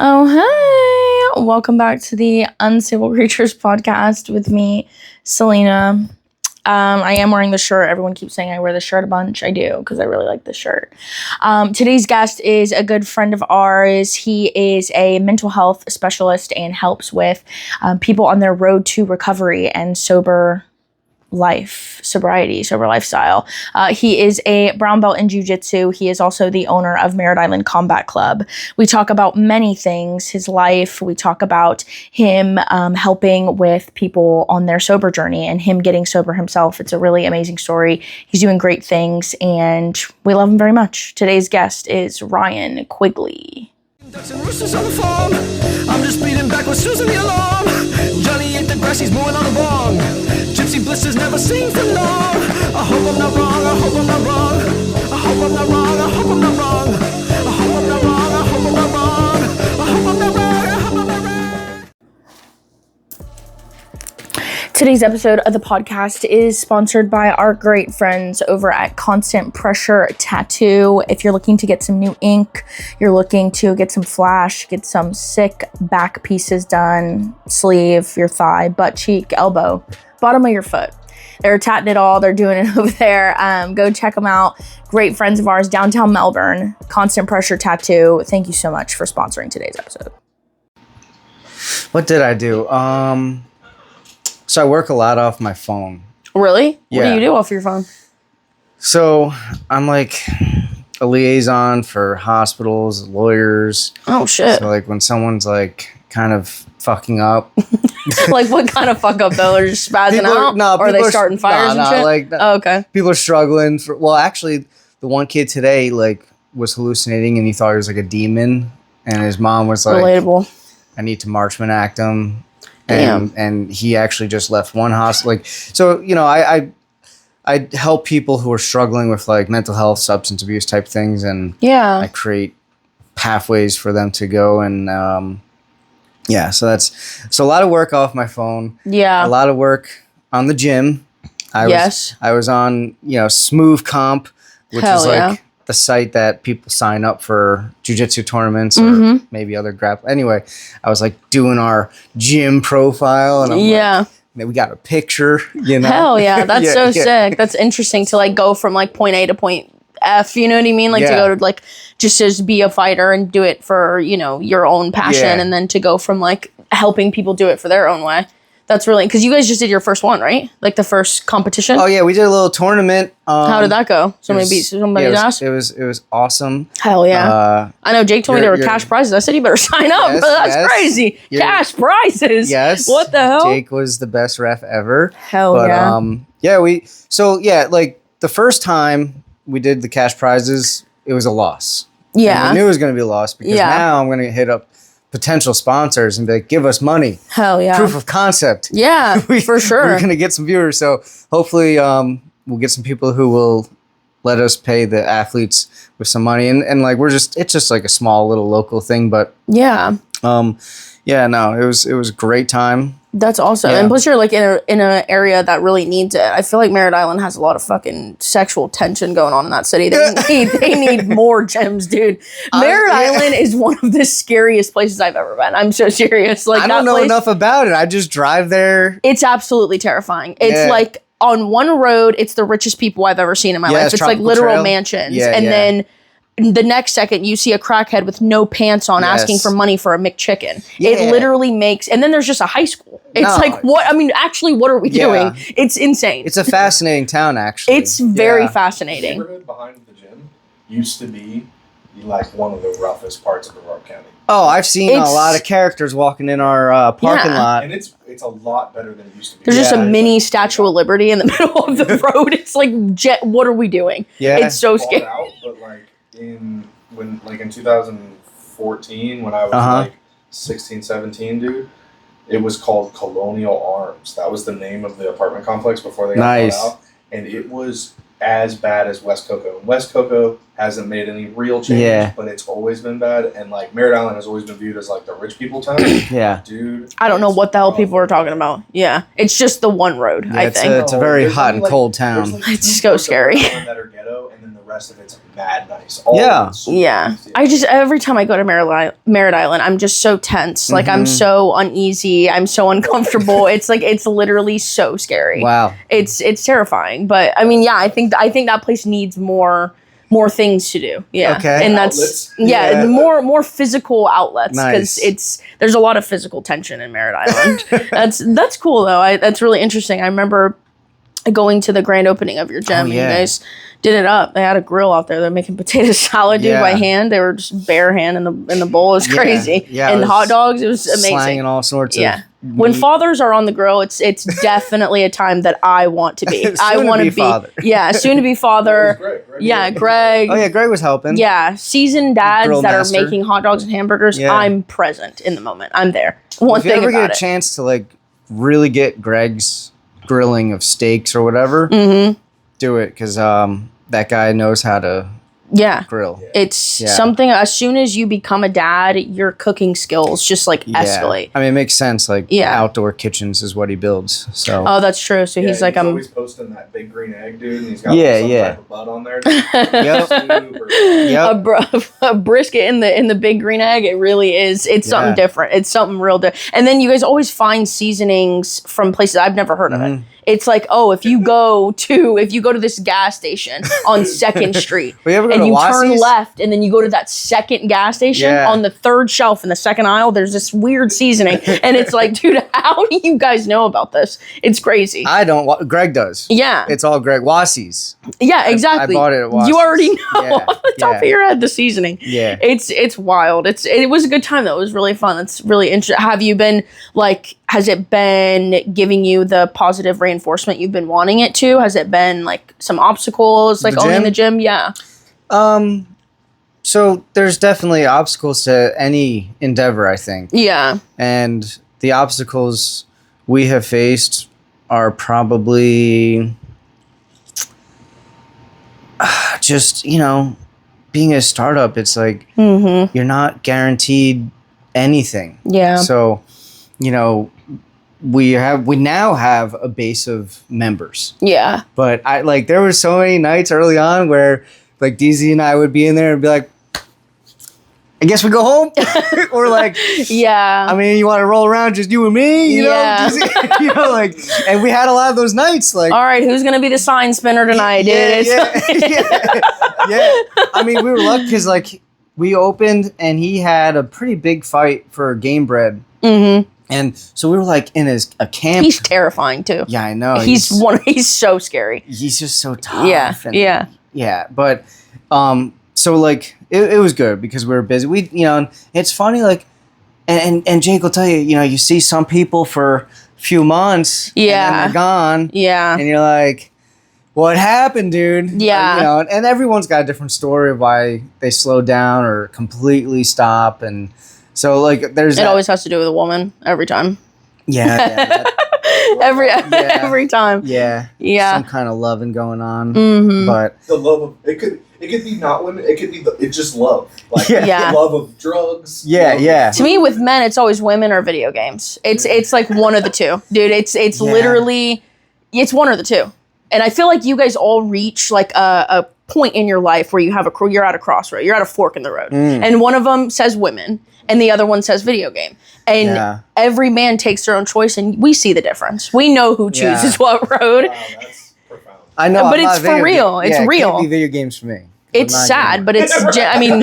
Oh, hey! Welcome back to the Unstable Creatures podcast with me, Selena. I am wearing the shirt. Everyone keeps saying I wear the shirt a bunch. I do, because I really like this shirt. Today's guest is a good friend of ours. He is a mental health specialist and helps with people on their road to recovery and sober lifestyle. He is a brown belt in Jiu Jitsu. He is also the owner of Merritt Combat Club. We talk about many things, his life. We talk about him helping with people on their sober journey and him getting sober himself. It's a really amazing story. He's doing great things and we love him very much. Today's guest is Ryan Quigley. Ducks and roosters on the farm. I'm just beating back with Susan the alarm. Johnny ate the grass, he's moving on the bong. Gypsy blisters never seen for long. I hope I'm not wrong, I hope I'm not wrong. I hope I'm not wrong, I hope I'm not wrong. I hope I'm not wrong, I hope I'm not wrong. I hope I'm not wrong, I hope I'm not wrong. Today's episode of the podcast is sponsored by our great friends over at Constant Pressure Tattoo. If you're looking to get some new ink, you're looking to get some flash, get some sick back pieces done, sleeve, your thigh, butt cheek, elbow, bottom of your foot. They're tatting it all. They're doing it over there. Go check them out. Great friends of ours, downtown Melbourne, Constant Pressure Tattoo. Thank you so much for sponsoring today's episode. What did I do? So I work a lot off my phone. Really? Yeah. What do you do off your phone? So I'm like a liaison for hospitals, lawyers. Oh, shit. So like when someone's like kind of fucking up. Like what kind of fuck up though? They're just spazzing out? Or are they starting fires and shit? Like, oh, okay. People are struggling. Well, actually, the one kid today like was hallucinating and he thought he was like a demon. And his mom was like, relatable. I need to Marchman act him. Damn. And he actually just left one hospital. Like, so, you know, I help people who are struggling with like mental health, substance abuse type things. And yeah, I create pathways for them to go. And so a lot of work off my phone. Yeah. A lot of work on the gym. I was on, Smooth Comp, which is like the site that people sign up for jiu-jitsu tournaments or maybe other grapple. Anyway, I was like doing our gym profile and I'm like, we got a picture, Hell yeah. That's sick. That's interesting to like go from like point A to point F, you know what I mean? Like to go to like just be a fighter and do it for, your own passion and then to go from like helping people do it for their own way. That's really, because you guys just did your first one, right? Like the first competition? Oh yeah, we did a little tournament. How did that go? Somebody beat somebody's ass? It was awesome. Hell yeah. I know Jake told me there were cash prizes. I said you better sign up. Yes, That's crazy. Cash prizes. Yes. What the hell? Jake was the best ref ever. Hell yeah. Like the first time we did the cash prizes, it was a loss. Yeah. And we knew it was going to be a loss because now I'm going to hit up potential sponsors and be like, give us money. Hell yeah. Proof of concept. Yeah, for sure. We're going to get some viewers. So hopefully we'll get some people who will let us pay the athletes with some money. And like, it's just like a small little local thing. But yeah. It was a great time. That's awesome. Yeah. And plus you're like in an area that really needs it. I feel like Merritt Island has a lot of fucking sexual tension going on in that city. They need more gyms, dude. Merritt Island is one of the scariest places I've ever been. I'm so serious. Like I don't know enough about it. I just drive there. It's absolutely terrifying. It's like on one road, it's the richest people I've ever seen in my life. It's like literal mansions. Then the next second, you see a crackhead with no pants on asking for money for a McChicken. Yeah. It literally makes... And then there's just a high school. It's like, what... I mean, actually, what are we doing? It's insane. It's a fascinating town, actually. It's very fascinating. The neighborhood behind the gym used to be like one of the roughest parts of Aurora County. Oh, I've seen a lot of characters walking in our parking lot. And it's a lot better than it used to be. There's just a mini Statue of Liberty in the middle of the road. It's like, what are we doing? Yeah. It's so scary. Out, but like in 2014 when I was like 16, 17, dude, it was called Colonial Arms. That was the name of the apartment complex before they got bought out. And it was as bad as West Cocoa. And West Cocoa hasn't made any real change, but it's always been bad. And like Merritt Island has always been viewed as like the rich people town. Dude. I don't know what the hell people are talking about. Yeah. It's just the one road, I think. It's a very hot and cold town. It's so scary. That are ghetto, and then the rest of it's mad nice. All Yeah. Yeah. I just, every time I go to Merritt Island, I'm just so tense. Like, I'm so uneasy. I'm so uncomfortable. It's like, it's literally so scary. Wow. It's terrifying. But I mean, yeah, I think that place needs more things to do. Yeah. Okay. And that's, more physical outlets. Because there's a lot of physical tension in Merritt Island. That's cool though. That's really interesting. I remember going to the grand opening of your gym and you guys did it up. They had a grill out there. They're making potato salad by hand. They were just bare hand in the bowl. It was crazy. Yeah, and hot dogs. It was amazing. Slanging all sorts of meat. When fathers are on the grill, it's definitely a time that I want to be. I want to be father. Yeah, soon to be father. Greg. Oh yeah, Greg was helping. Yeah, seasoned dads that are making hot dogs and hamburgers. Yeah. I'm present in the moment. I'm there. If you ever get a chance to like really get Greg's grilling of steaks or whatever, do it because that guy knows how to grill. It's something, as soon as you become a dad, your cooking skills just like escalate. I mean, it makes sense. Like outdoor kitchens is what he builds. So that's true. So he's like, I'm always posting that big green egg, dude, and he's got some type of butt on there. A brisket in the big green egg. It really is. It's something different. It's something real different. And then you guys always find seasonings from places I've never heard of it. It's like, if you go to this gas station on 2nd Street and you turn left and then you go to that second gas station on the 3rd shelf in the second aisle, there's this weird seasoning. And it's like, dude, how do you guys know about this? It's crazy. I don't. Greg does. Yeah. It's all Greg. Wassie's. Yeah, exactly. I bought it at Wassie's. You already know off the top of your head the seasoning. Yeah. It's wild. It was a good time though. It was really fun. It's really interesting. Have you been has it been giving you the positive reinforcement you've been wanting it to? Has it been like some obstacles, like owning the gym? Yeah. So there's definitely obstacles to any endeavor, I think. Yeah. And the obstacles we have faced are probably just, being a startup. It's like you're not guaranteed anything. Yeah. So, we now have a base of members. Yeah. But there were so many nights early on where like DZ and I would be in there and be like, I guess we go home. Or like, I mean, you want to roll around just you and me, you know? DZ, and we had a lot of those nights. Like, all right, who's gonna be the sign spinner tonight, dude? Yeah. I mean, we were lucky because like we opened and he had a pretty big fight for game bread. Mm-hmm. And so we were like in a camp. He's terrifying too. Yeah, I know. He's so scary. He's just so tough. Yeah. But so like it was good because we were busy. We and it's funny like and Jake will tell you, you see some people for a few months and then they're gone. Yeah. And you're like, what happened, dude? Yeah. And everyone's got a different story of why they slow down or completely stop. And so like it always has to do with a woman every time. Yeah. Every time. Yeah. Some kind of loving going on. Mm-hmm. But the love of it could be not women. It could be it's just love. Like the love of drugs. Yeah. To me, with men, it's always women or video games. It's like one of the two, dude. It's literally it's one or the two. And I feel like you guys all reach like a point in your life where you're at a crossroad. You're at a fork in the road, and one of them says women. And the other one says video game. And every man takes their own choice, and we see the difference. We know who chooses what road. Wow, that's profound. I know, but it's for real. It's real. It can't be video games for me. It's sad, but it's. I mean,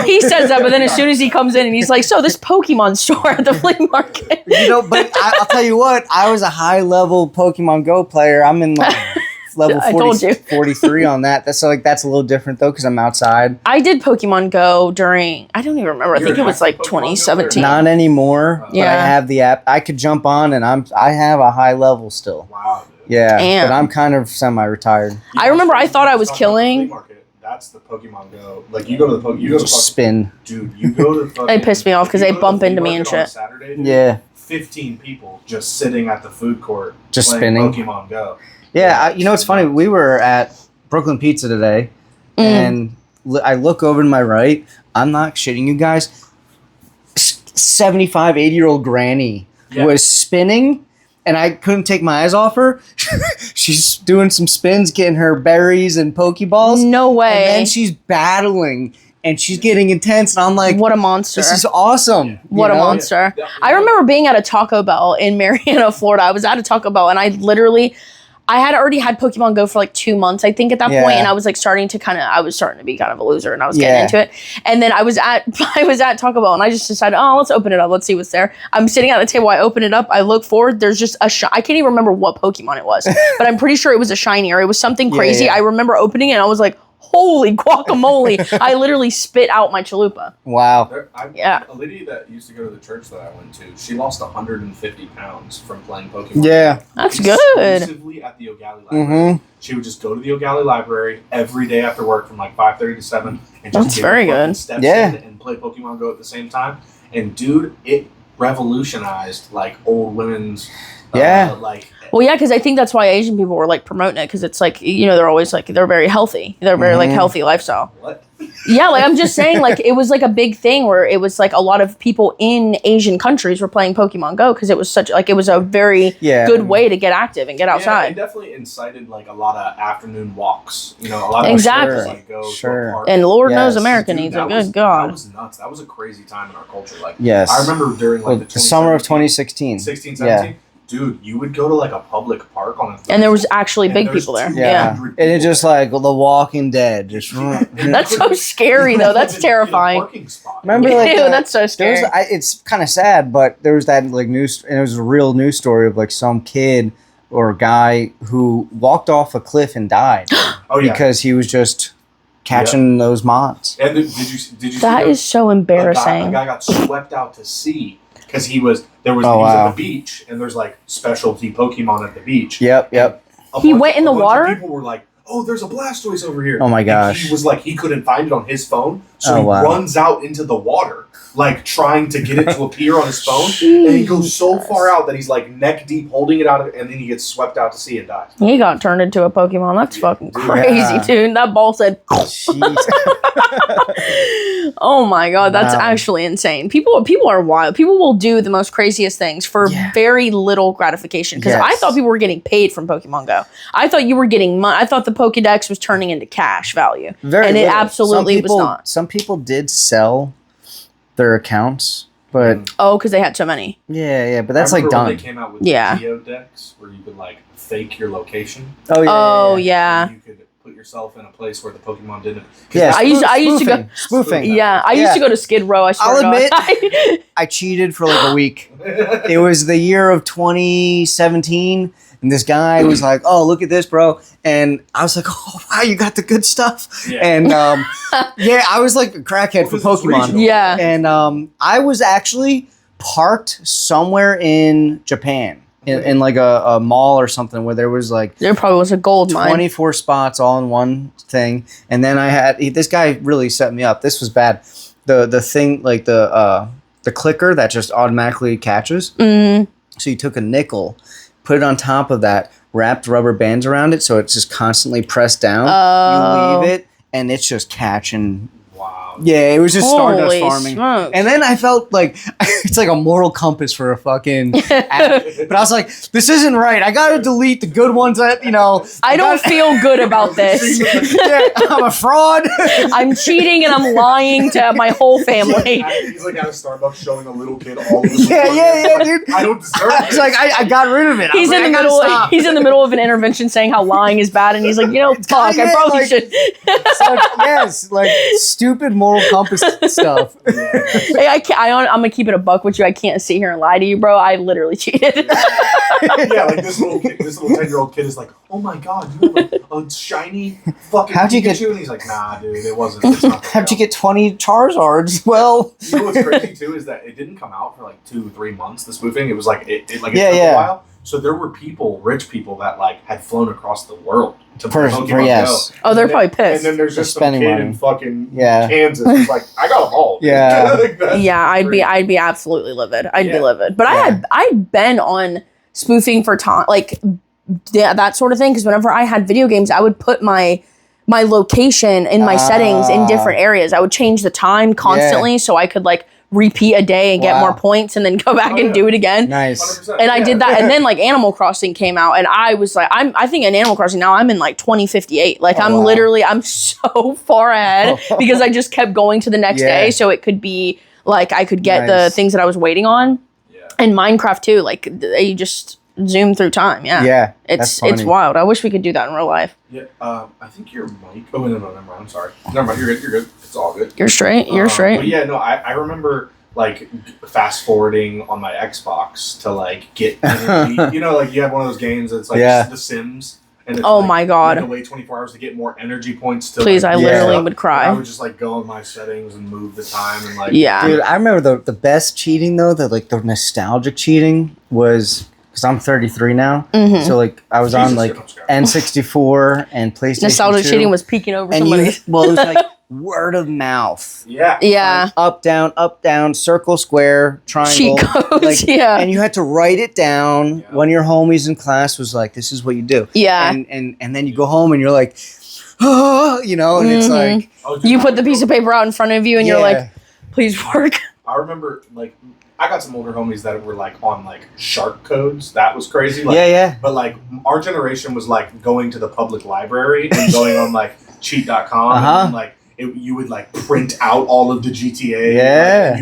he says that, but then as soon as he comes in and he's like, "So this Pokemon store at the flea market." But I'll tell you what. I was a high-level Pokemon Go player. I'm in like level 43 on that. That's a little different though because I'm outside. I did Pokemon Go during, I don't even remember. I think it was like 2017. Not anymore. But I have the app. I could jump on and I have a high level still. Wow. Dude. Yeah. Damn. But I'm kind of semi-retired. I remember I thought I was killing. That's the Pokemon Go. Like you go to the spin. Dude, you go to the fucking. It pissed me off because they bump into me and shit. Saturday, dude, 15 people just sitting at the food court just spinning Pokemon Go. Yeah, it's funny. We were at Brooklyn Pizza today, and I look over to my right. I'm not shitting you guys. 75, 80-year-old granny was spinning, and I couldn't take my eyes off her. She's doing some spins, getting her berries and Pokeballs. No way. And then she's battling. And she's getting intense, and I'm like, what a monster. This is awesome. What a monster. Yeah. I remember being at a Taco Bell in Marietta, Florida. I was at a Taco Bell, and I had already had Pokemon Go for like 2 months, I think, at that point, and I was like starting to be kind of a loser, and I was getting into it. And then I was at Taco Bell, and I just decided, let's open it up. Let's see what's there. I'm sitting at the table. I open it up. I look forward. There's just I can't even remember what Pokemon it was, but I'm pretty sure it was a shiny or it was something crazy. I remember opening it, and I was like, holy guacamole. I literally spit out my chalupa. Wow. A lady that used to go to the church that I went to, she lost 150 pounds from playing Pokemon. Yeah. That's good. Exclusively at the O'Galley Library. She would just go to the O'Galley Library every day after work from like 5:30 to 7 and just That's very good. Steps in and play Pokemon Go at the same time. And dude, it revolutionized like old women's well, yeah, because I think that's why Asian people were like promoting it, because it's like, they're always like, they're very healthy. They're very like healthy lifestyle. What? Yeah, like I'm just saying, like it was like a big thing where it was like a lot of people in Asian countries were playing Pokemon Go because it was it was a very good way to get active and get outside. Yeah, it definitely incited like a lot of afternoon walks. A lot of exactly. People like go to a park. And Lord knows America needs it. Good God. That was nuts. That was a crazy time in our culture. Like, yes. I remember during like the summer of 2016. 16, 17. Yeah. Dude, you would go to like a public park on a Thursday, and there was actually big people there. Yeah. And it's just like The Walking Dead. Just that's so scary though. That's terrifying. Remember, like, that's so scary. It's kind of sad, but there was that like news, and it was a real news story of like some kid or guy who walked off a cliff and died. Because he was just catching those moths. And did you see that is so embarrassing. A guy got swept out to sea because he was at the beach, and there's like specialty Pokemon at the beach. Yep. He went in the water? People were like, "Oh, there's a Blastoise over here." Oh my gosh. And he was like, he couldn't find it on his phone, so he runs out into the water, like trying to get it to appear on his phone, and he goes so far out that he's like neck deep holding it out, and then he gets swept out to sea and dies. He got turned into a Pokemon. That's fucking crazy, dude. That ball said, oh my God, that's actually insane. People are wild. People will do the most craziest things for very little gratification. Because I thought people were getting paid from Pokemon Go. I thought you were getting money. I thought the Pokedex was turning into cash value. It absolutely was not. Some people did sell their accounts, but because they had so many. Yeah, but that's like done. When they came out with the Geodex, where you could like fake your location. Oh yeah. You could put yourself in a place where the Pokemon didn't. Yeah, I used to go spoofing. Yeah, I used to go to Skid Row. I'll admit, I cheated for like a week. It was the year of 2017. And this guy was like, "Oh, look at this, bro!" And I was like, "Oh, wow, you got the good stuff." Yeah. And I was like a crackhead for Pokemon. Yeah. And I was actually parked somewhere in Japan, in like a mall or something, where there was like there probably was a gold mine. 24 spots all in one thing. And then I had this guy really set me up. This was bad. The thing like the clicker that just automatically catches. Mm-hmm. So you took a nickel, put it on top of that, wrapped rubber bands around it so it's just constantly pressed down. You leave it, and it's just catching. Wow. Yeah, it was just Stardust Holy farming. smokes. And then I felt like it's like a moral compass for a fucking app. But I was like, this isn't right. I got to delete the good ones that, I don't feel good about this. Yeah, I'm a fraud. I'm cheating and I'm lying to my whole family. He's like at a Starbucks showing a little kid all over Yeah, dude. I don't deserve it. It's like, I got rid of it. He's in the middle of an intervention saying how lying is bad, and he's like, fuck, I probably should. Yes, like stupid moral compass stuff. Hey, I'm gonna keep it a buck with you. I can't sit here and lie to you, bro. I literally cheated. Yeah, like this little 10-year-old kid is like, "Oh my God, you have a shiny fucking Pikachu," and he's like, "Nah, dude, it wasn't." How'd you get 20 Charizards? Well, you know what's crazy too is that it didn't come out for like 2-3 months. The spoofing, it was like it took a while. So there were rich people that like had flown across the world to play Pokemon Go. Oh, they're probably pissed. And then there's just some kid in fucking Kansas who's like, "I got them all." Yeah. Yeah, I'd be absolutely livid. I'd be livid. But I'd been on spoofing for time, like that sort of thing. Because whenever I had video games, I would put my location in my settings in different areas. I would change the time constantly so I could like repeat a day and get more points and then go back and do it again. Nice. And I did that. And then like Animal Crossing came out and I was like, I think in Animal Crossing now I'm in like 2058. Like I'm so far ahead because I just kept going to the next day. So it could be like, I could get the things that I was waiting on. Yeah. And Minecraft too. Like you just zoom through time. Yeah. It's wild. I wish we could do that in real life. Yeah. I think your mic. Oh, no, never mind. I'm sorry. Never mind. You're good. It's all good. You're straight. But yeah, no, I remember like fast forwarding on my Xbox to like get energy. You know, like you have one of those games that's like The Sims. And it's my God. You have to wait 24 hours to get more energy points. Please, I literally would cry. I would just like go in my settings and move the time and like. Yeah. Dude, I remember the best cheating though, the nostalgic cheating was. Because I'm 33 now, so like I was on like N64 and PlayStation. Nostalgic 2, cheating was peeking over somebody. It was like word of mouth. Yeah. Yeah. Like up, down, circle, square, triangle. Cheat codes, like, and you had to write it down. One of your homies in class was like, "This is what you do." Yeah. And then you go home and you're like, oh, you know, and it's like you put the piece of paper out in front of you and you're like, "Please work." I remember like. I got some older homies that were like on like shark codes. That was crazy. Like, But like our generation was like going to the public library and going on like cheat.com and like you would like print out all of the GTA. Yeah.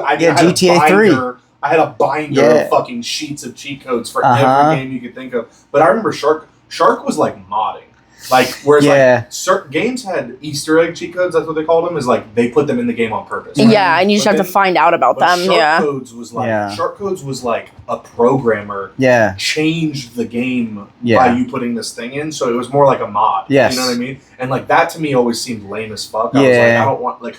I had GTA 3. I had a binder of fucking sheets of cheat codes for every game you could think of. But I remember Shark was like modding. Like, whereas like certain games had Easter egg cheat codes, that's what they called them, is like they put them in the game on purpose. Right? Yeah, and you just have to find out about them. Shark Codes was like a programmer changed the game by you putting this thing in, so it was more like a mod. Yes. You know what I mean? And like that to me always seemed lame as fuck. I was like, I don't want like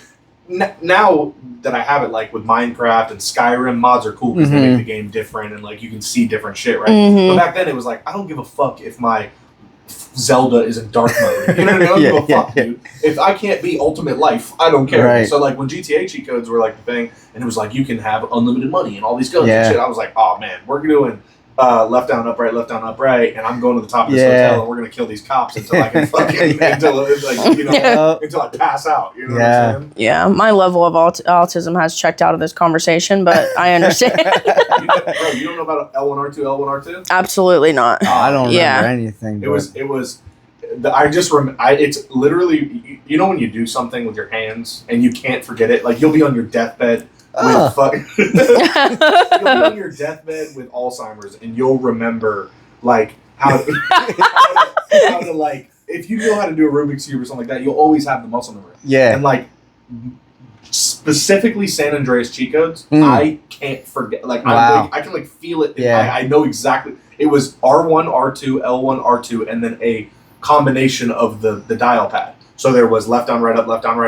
now that I have it like with Minecraft and Skyrim, mods are cool because they make the game different and like you can see different shit, right? But back then it was like I don't give a fuck if my Zelda is in dark mode. You know what I mean? I don't give a fuck, dude. If I can't be Ultimate Life, I don't care. Right. So like when GTA cheat codes were like the thing, and it was like you can have unlimited money and all these guns and shit, I was like, oh man, we're doing left down upright, and I'm going to the top of this hotel and we're gonna kill these cops until I can fucking until I pass out. You know what I'm saying? Yeah, my level of autism has checked out of this conversation, but I understand. You don't know about L1R2? Absolutely not. I don't remember anything. It was. It's literally, you know when you do something with your hands and you can't forget it, like you'll be on your deathbed with you'll be on your deathbed with Alzheimer's and you'll remember like how to like if you know how to do a Rubik's Cube or something like that, you'll always have the muscle memory. Yeah. And like specifically San Andreas cheat codes, I can't forget. Like I can like feel it. Yeah. I know exactly. It was R1, R2, L1, R2, and then a combination of the dial pad. So there was left down, right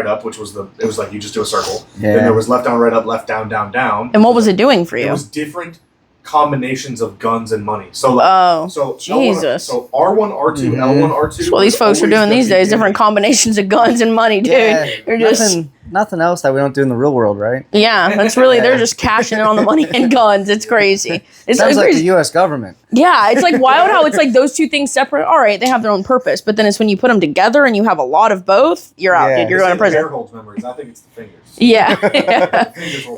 up, which was it was like you just do a circle. Yeah. Then there was left down, right up, left down, down, down. And what was it doing for you? It was different combinations of guns and money. So like, Jesus. So R1, R2, L1, R2. Well, these folks are doing these days, different combinations of guns and money, dude. Yeah, they're just nothing else that we don't do in the real world, right? Yeah, that's really they're just cashing in on the money and guns. It's crazy. It sounds like the U.S. government. Yeah, it's like wild how it's like those two things separate. All right, they have their own purpose, but then it's when you put them together and you have a lot of both, you're out, dude. You're going to prison. Bear holds memories. I think it's the fingers. Yeah.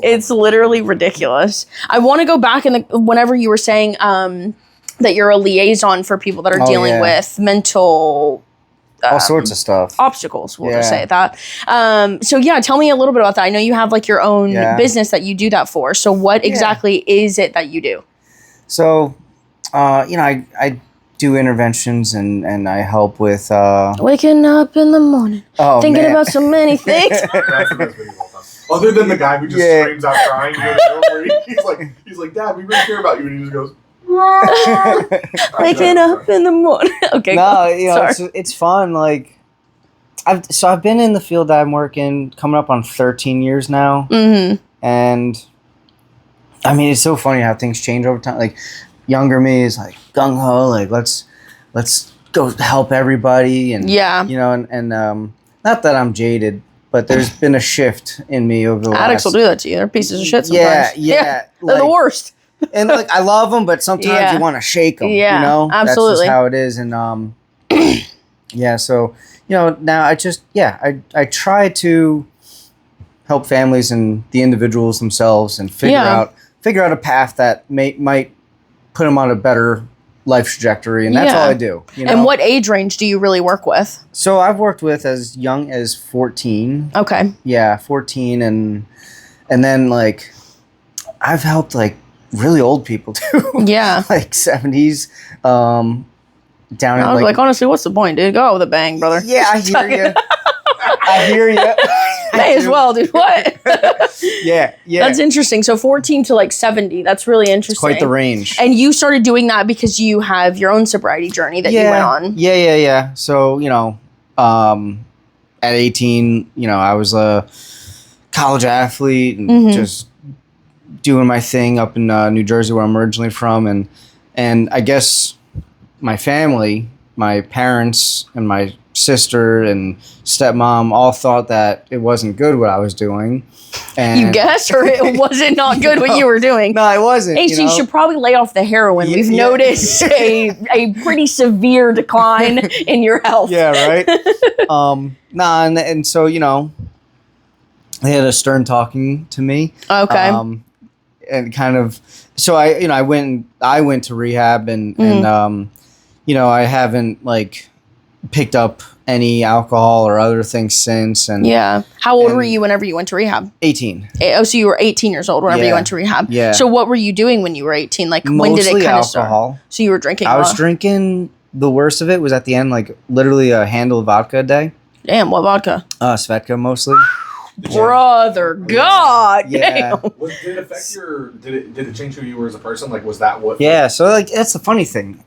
It's literally ridiculous. I want to go back whenever you were saying that you're a liaison for people that are dealing with mental all sorts of stuff, obstacles, we'll just say that. So yeah, tell me a little bit about that. I know you have like your own business that you do that for. So what exactly is it that you do? So, I do interventions and I help with waking up in the morning, thinking about so many things. That's the best video of all time. Other than the guy who just screams out crying, he's like, Dad, we really care about you, and he just goes. Waking up in the morning. Okay. No, it's fun. Like, I've been in the field that I'm working coming up on 13 years now, and I mean it's so funny how things change over time. Like, younger me is like gung ho, like let's go help everybody, and and not that I'm jaded, but there's been a shift in me over the addicts will do that to you. They're pieces of shit sometimes. Yeah, they're the worst. And like I love them, but sometimes you want to shake them. Yeah, you know, absolutely. That's just how it is. And so now I just I try to help families and the individuals themselves and figure out a path that might put them on a better life trajectory, and that's all I do. You know? And what age range do you really work with? So I've worked with as young as 14. Okay. Yeah, 14, and then like I've helped like really old people too. Yeah. Like 70s. Down I was like, honestly, what's the point, dude? Go out with a bang, brother. Yeah, I hear you. I hear you. May as well, dude. What? Yeah. That's interesting. So 14 to like 70. That's really interesting. It's quite the range. And you started doing that because you have your own sobriety journey that you went on. Yeah. So, at 18, I was a college athlete and just doing my thing up in New Jersey, where I'm originally from. And I guess my family, my parents and my sister and stepmom all thought that it wasn't good what I was doing. And you guess, or was it not good what you were doing? No, it wasn't. Hey, so you should probably lay off the heroin. We've noticed a pretty severe decline in your health. Yeah, right. And so they had a stern talking to me. Okay. And kind of, so I went to rehab and I haven't like picked up any alcohol or other things since. And how old were you whenever you went to rehab? 18. Oh, so you were 18 years old whenever you went to rehab. Yeah. So what were you doing when you were 18? Like Mostly when did it kind of alcohol. start? So you were drinking. I was drinking. The worst of it was at the end, like literally a handle of vodka a day. Damn, what vodka? Svedka mostly. Brother, God, yeah. damn. Did it affect your? Did it change who you were as a person? Like, was that what? Yeah. So like that's the funny thing.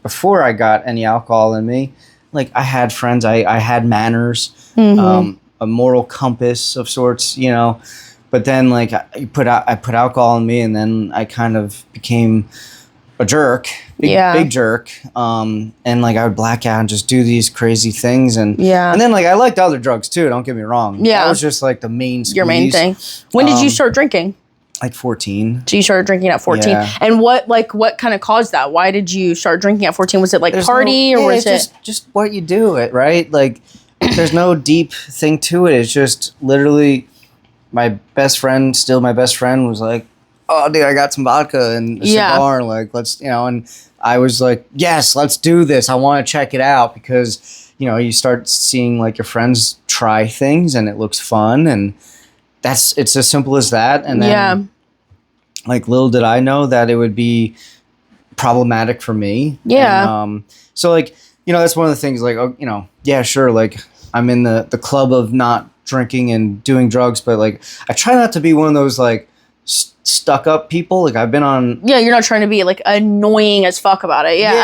Before I got any alcohol in me, like I had friends, I had manners, a moral compass of sorts, But then like I put alcohol in me, and then I kind of became a jerk, big jerk. And like I would black out and just do these crazy things, and then like I liked other drugs too. Don't get me wrong. Yeah, that was just like the main squeeze. Your main thing. When did you start drinking? Like 14. So you started drinking at 14. Yeah. And what kind of caused that? Why did you start drinking at 14? Was it like party or was it just what you do it, right? Like there's no deep thing to it. It's just literally my best friend was like, "Oh, dude, I got some vodka and a cigar. Like, let's, and I was like, yes, let's do this. I want to check it out," because, you start seeing like your friends try things and it looks fun, and it's as simple as that. And then like little did I know that it would be problematic for me. Yeah. And, so like, that's one of the things like, sure. Like I'm in the club of not drinking and doing drugs, but like, I try not to be one of those like stuck up people. Like I've been on. Yeah. You're not trying to be like annoying as fuck about it. Yeah.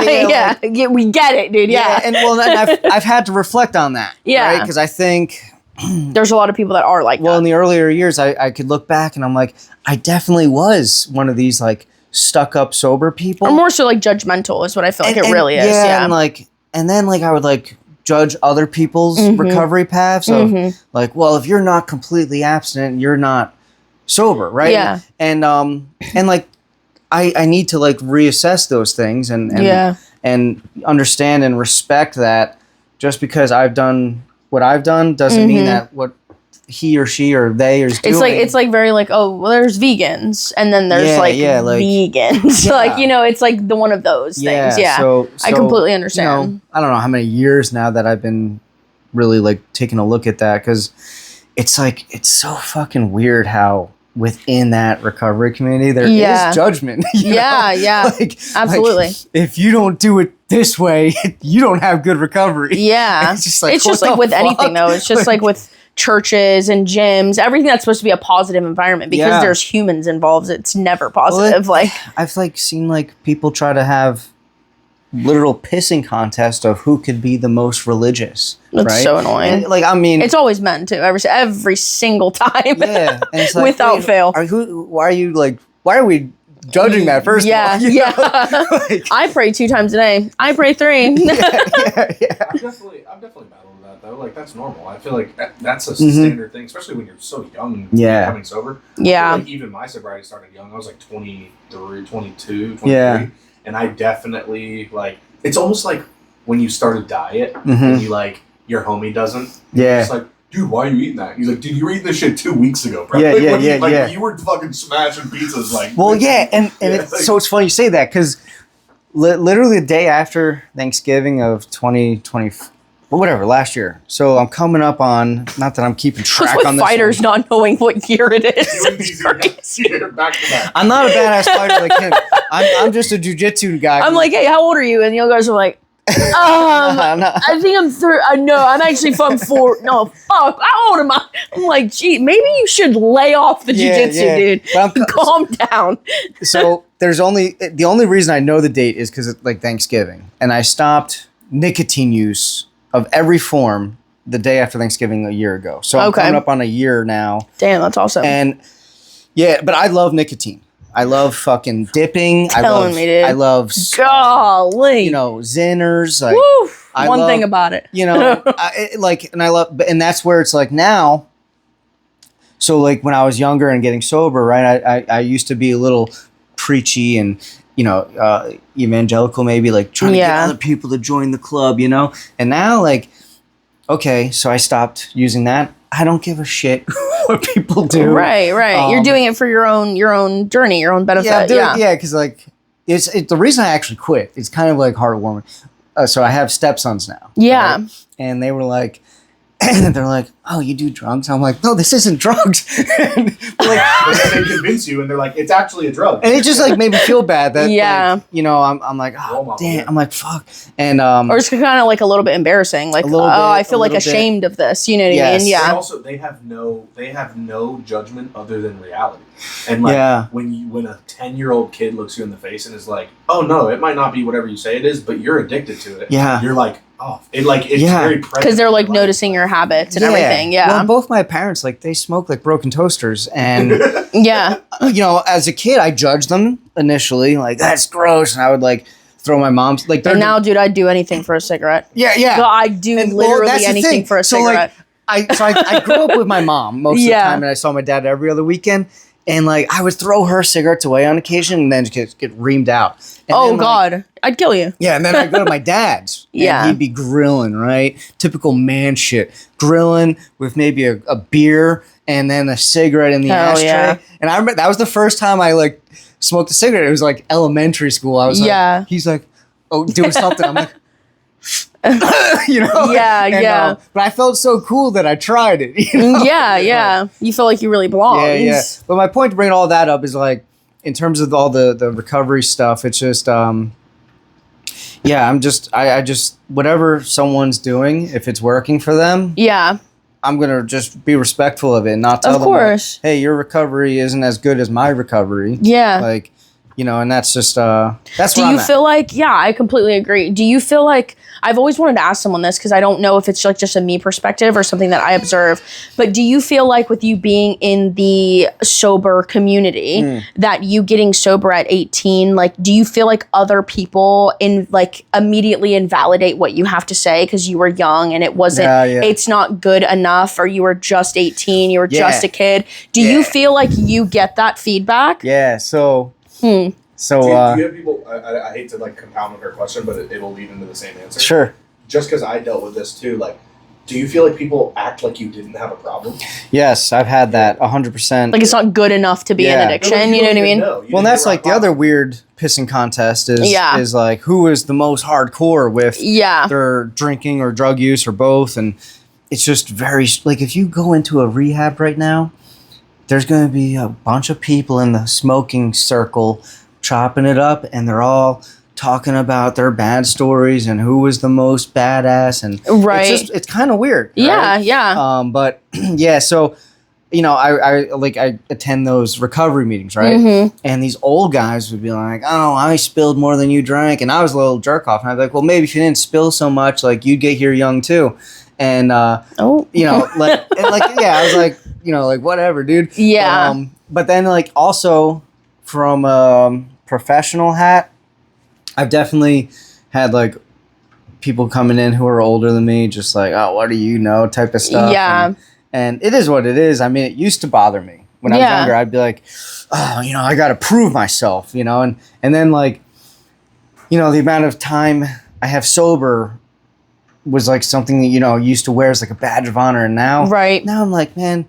Like, we get it, dude. Yeah. And I've had to reflect on that. Yeah. Right. Cause I think, there's a lot of people that are like that. Well, in the earlier years, I could look back and I'm like, I definitely was one of these like stuck up sober people. Or more so like judgmental is what I feel like it really is. Yeah. And then I would like judge other people's recovery paths of like, well, if you're not completely abstinent, you're not sober, right? Yeah. And like I need to like reassess those things and understand and respect that just because I've done what I've done doesn't mean that what he or she or they is doing. It's like very like, oh, well, there's vegans and then there's vegans. Yeah. Like, it's like the one of those things. Yeah. So I completely understand. I don't know how many years now that I've been really like taking a look at that, because it's like it's so fucking weird how within that recovery community there is judgment. Like, absolutely. Like, if you don't do it this way, you don't have good recovery. Yeah. It's just like with anything though. It's just like with churches and gyms, everything that's supposed to be a positive environment, because there's humans involved. It's never positive. Well, I've like seen like people try to have literal pissing contest of who could be the most religious. That's so annoying. And, like, I mean, it's always men too. Every single time. Yeah, and it's like, without fail. Why are we judging that first? Yeah, of all, like, I pray 2 times a day. I pray 3. I'm definitely battling that though. Like that's normal. I feel like that's a standard thing, especially when you're so young and becoming sober. Yeah. I feel like even my sobriety started young. I was like 23, 22, 23. Yeah. And I definitely it's almost like when you start a diet and you like your homie doesn't. Yeah. It's like, dude, why are you eating that? He's like, dude, you were eating this shit 2 weeks ago, bro. Yeah, like, you were fucking smashing pizzas, like. Well, yeah, and so it's funny you say that, because literally the day after Thanksgiving of 2020, whatever, last year. So I'm coming up on, not that I'm keeping track on this. Fighters not knowing what year it is. It's crazy. Back to back. I'm not a badass fighter like him. I'm just a jiu-jitsu guy. I'm like, hey, how old are you? And the other guys are like, No. I think I'm 3. No, I'm actually from 4. No, fuck. How old am I? I'm like, gee, maybe you should lay off the jiu-jitsu, dude. Calm down. So the only reason I know the date is because it's like Thanksgiving, and I stopped nicotine use of every form the day after Thanksgiving a year ago. So I'm coming up on a year now. Damn, that's awesome. And yeah, but I love nicotine. I love fucking dipping. I love golly, Zinners. Like, woo, one thing about it, and that's where it's like now. So like when I was younger and getting sober, right? I used to be a little preachy and evangelical, maybe, like trying to get other people to join the club, And now, like, okay, so I stopped using that. I don't give a shit what people do. Right. You're doing it for your own journey, your own benefit. Yeah, because like it's the reason I actually quit. It's kind of like heartwarming. So I have stepsons now. Yeah, right? And they were like, they're like, oh, you do drugs? I'm like, no, this isn't drugs. But they convince you, and they're like, it's actually a drug. And it just like made me feel bad that, I'm like, oh, damn. I'm like, fuck. And or it's kind of like a little bit embarrassing. Like, I feel like ashamed of this. You know what I mean? Yeah. And also, they have no judgment other than reality. And like, when a 10-year-old kid looks you in the face and is like, oh no, it might not be whatever you say it is, but you're addicted to it. Yeah. You're like, oh, it's very present. Because they're like noticing your habits and everything. Yeah. Well, both my parents, like, they smoke like broken toasters, and as a kid, I judged them initially, like, that's gross, and I would like throw my mom's like. And now, dude, I'd do anything for a cigarette. Yeah. So I'd do literally anything for a cigarette. I grew up with my mom most of the time, and I saw my dad every other weekend. And like I would throw her cigarettes away on occasion, and then just get reamed out. And God, I'd kill you. Yeah, and then I'd go to my dad's. And he'd be grilling, right? Typical man shit, grilling with maybe a beer and then a cigarette in the ashtray. Yeah. And I remember that was the first time I like smoked a cigarette. It was like elementary school. I was like, he's like, doing something. I'm like. But I felt so cool that I tried it. You feel like you really belong. Yeah. But my point to bring all that up is like, in terms of all the recovery stuff, it's just I just whatever someone's doing, if it's working for them, I'm gonna just be respectful of it and not tell them, like, hey, your recovery isn't as good as my recovery. Like, and that's just that's. Do you feel like? Yeah, I completely agree. Do you feel like? I've always wanted to ask someone this because I don't know if it's like just a me perspective or something that I observe. But do you feel like with you being in the sober community that you getting sober at 18, like, do you feel like other people immediately invalidate what you have to say because you were young and it wasn't, it's not good enough, or you were just 18, you were just a kid? Do you feel like you get that feedback? Yeah. So. So do you have people? I hate to like compound on her question, but it'll lead into the same answer. Sure. Just because I dealt with this too, like, do you feel like people act like you didn't have a problem? Yes, I've had that 100%. Like it's not good enough to be an addiction. You know what I mean? Well, that's like the other weird pissing contest is like who is the most hardcore with their drinking or drug use or both, and it's just very like if you go into a rehab right now, there's going to be a bunch of people in the smoking circle chopping it up, and they're all talking about their bad stories and who was the most badass, and it's kind of weird. Right? But so I attend those recovery meetings, right? And these old guys would be like, oh, I spilled more than you drank, and I was a little jerk off, and I'd be like, well, maybe if you didn't spill so much, like, you'd get here young too. And I was like, like, whatever, dude. But then like also from a professional hat, I've definitely had like people coming in who are older than me, just like, oh, what do you know, type of stuff. And it is what it is. I mean, it used to bother me when I was younger. I'd be like, oh, I got to prove myself, and then like, the amount of time I have sober was like something that, you know, used to wear as like a badge of honor. And now I'm like, man,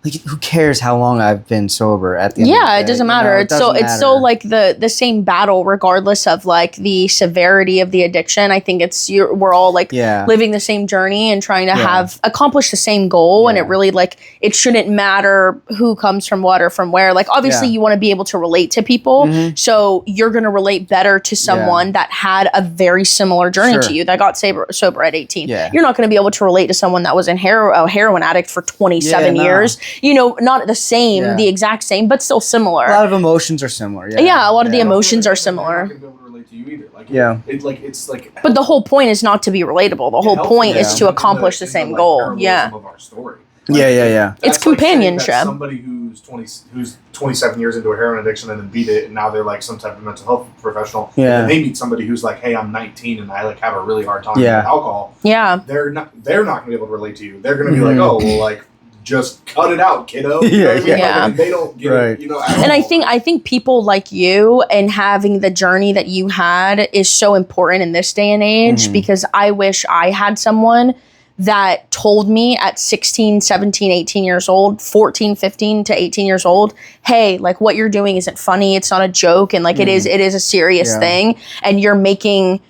like, who cares how long I've been sober at the end of the day? It doesn't matter. It's so like the same battle, regardless of like the severity of the addiction. I think we're all like living the same journey and trying to accomplish the same goal. And it really like, it shouldn't matter who comes from what or from where. Like, obviously you want to be able to relate to people. Mm-hmm. So you're going to relate better to someone that had a very similar journey to you, that got sober at 18. Yeah. You're not going to be able to relate to someone that was a heroin addict for 27 years. You know, not the same, the exact same, but still similar. A lot of emotions are similar. Yeah, a lot of the emotions are similar. They're not going to be able to relate to you either. It's like. But the whole point is not to be relatable. The whole point is to accomplish the same goal. Yeah. Of our story. It's companionship. Like somebody who's 27 years into a heroin addiction and then beat it, and now they're like some type of mental health professional. Yeah. And they meet somebody who's like, hey, I'm 19 and I like have a really hard time with alcohol. Yeah. They're not going to be able to relate to you. They're going to be like, oh, well, like, just cut it out, kiddo. You know what I mean? Like, they don't get it, you know. And I think people like you and having the journey that you had is so important in this day and age, because I wish I had someone that told me at 16, 17, 18 years old, 14, 15 to 18 years old, hey, like what you're doing isn't funny. It's not a joke. And like it is a serious thing. And you're making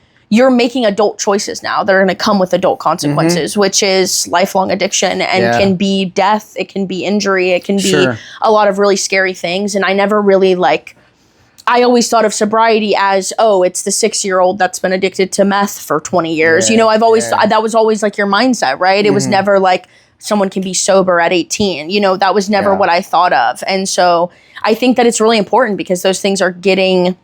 adult choices now that are going to come with adult consequences, which is lifelong addiction and can be death. It can be injury. It can be a lot of really scary things. And I never really I always thought of sobriety as, oh, it's the 6-year-old that's been addicted to meth for 20 years. You know, I've always thought that was always like your mindset, right? It was never like someone can be sober at 18. You know, that was never what I thought of. And so I think that it's really important because those things are getting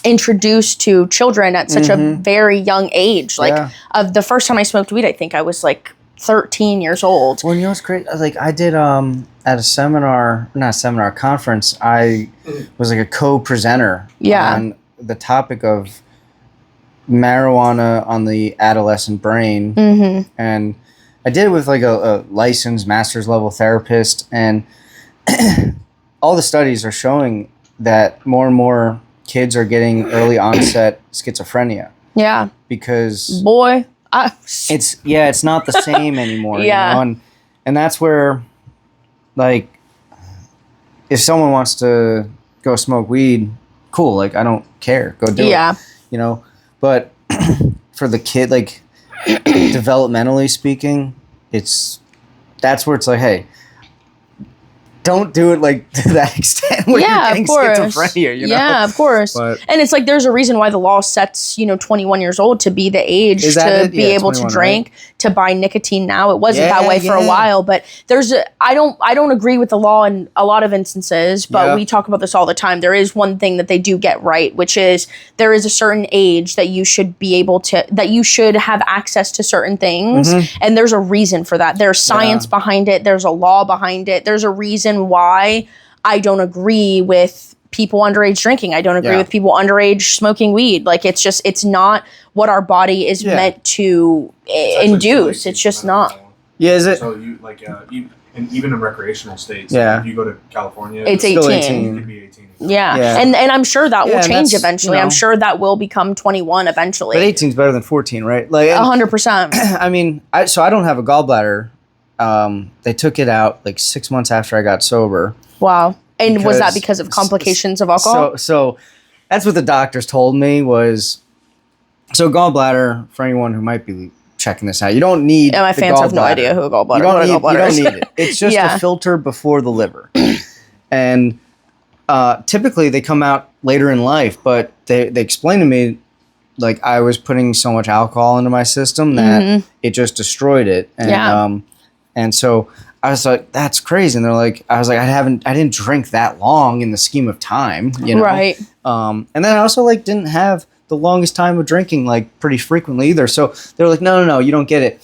introduced to children at such a very young age. Like of the first time I smoked weed, I think I was like 13 years old. Well, you know what's great? Like I did at a conference, I was like a co-presenter on the topic of marijuana on the adolescent brain. And I did it with like a licensed master's level therapist, and all the studies are showing that more and more kids are getting early onset schizophrenia. Yeah. Because it's not the same anymore. You know? And that's where, like, if someone wants to go smoke weed, cool. Like, I don't care. Go do it. You know? But for the kid, like, developmentally speaking, that's where it's like, hey, don't do it like to that extent where you're getting schizophrenia, you know? Yeah, of course. And it's like there's a reason why the law sets, 21 years old to be the age to be able to drink, to buy nicotine now. It wasn't that way for a while, but I don't agree with the law in a lot of instances, but we talk about this all the time. There is one thing that they do get right, which is there is a certain age that you should be that you should have access to certain things. And there's a reason for that. There's science behind it. There's a law behind it. There's a reason why I don't agree with people underage drinking. I don't agree with people underage smoking weed. Like it's not what our body is meant to induce. It's just not. Yeah, is it? So you and even in recreational states, if you go to California, it's 18. You can be 18. Yeah. And I'm sure that will change eventually. I'm sure that will become 21 eventually. But 18 is better than 14, right? Like 100%. I mean, I don't have a gallbladder. They took it out like 6 months after I got sober. Wow. And was that because of complications of alcohol? So that's what the doctors told me was, so gallbladder, for anyone who might be checking this out, you don't need my fans have no idea who a gallbladder is. You don't need it. It's just a filter before the liver. And typically they come out later in life, but they explained to me, like, I was putting so much alcohol into my system that it just destroyed it. And and so I was like, that's crazy. And I was like, I didn't drink that long in the scheme of time, you know? Right. And then I also didn't have the longest time of drinking pretty frequently either. So they were like, no, you don't get it.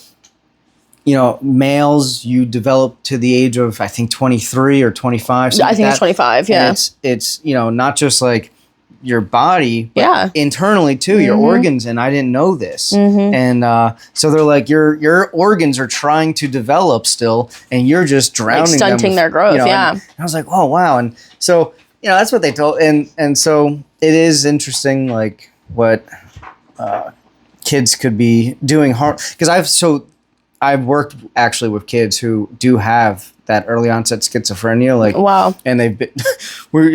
You know, males, you develop to the age of, I think 23 or 25. I think it's 25. Yeah. And it's, not just like your body, but internally too, your organs. And I didn't know this. And so they're like, your organs are trying to develop still, and you're just drowning stunting their growth. And I was like, oh wow. And so that's what they told. And so it is interesting, like what kids could be doing harm. Because I've worked actually with kids who do have that early onset schizophrenia, like wow, and they've been,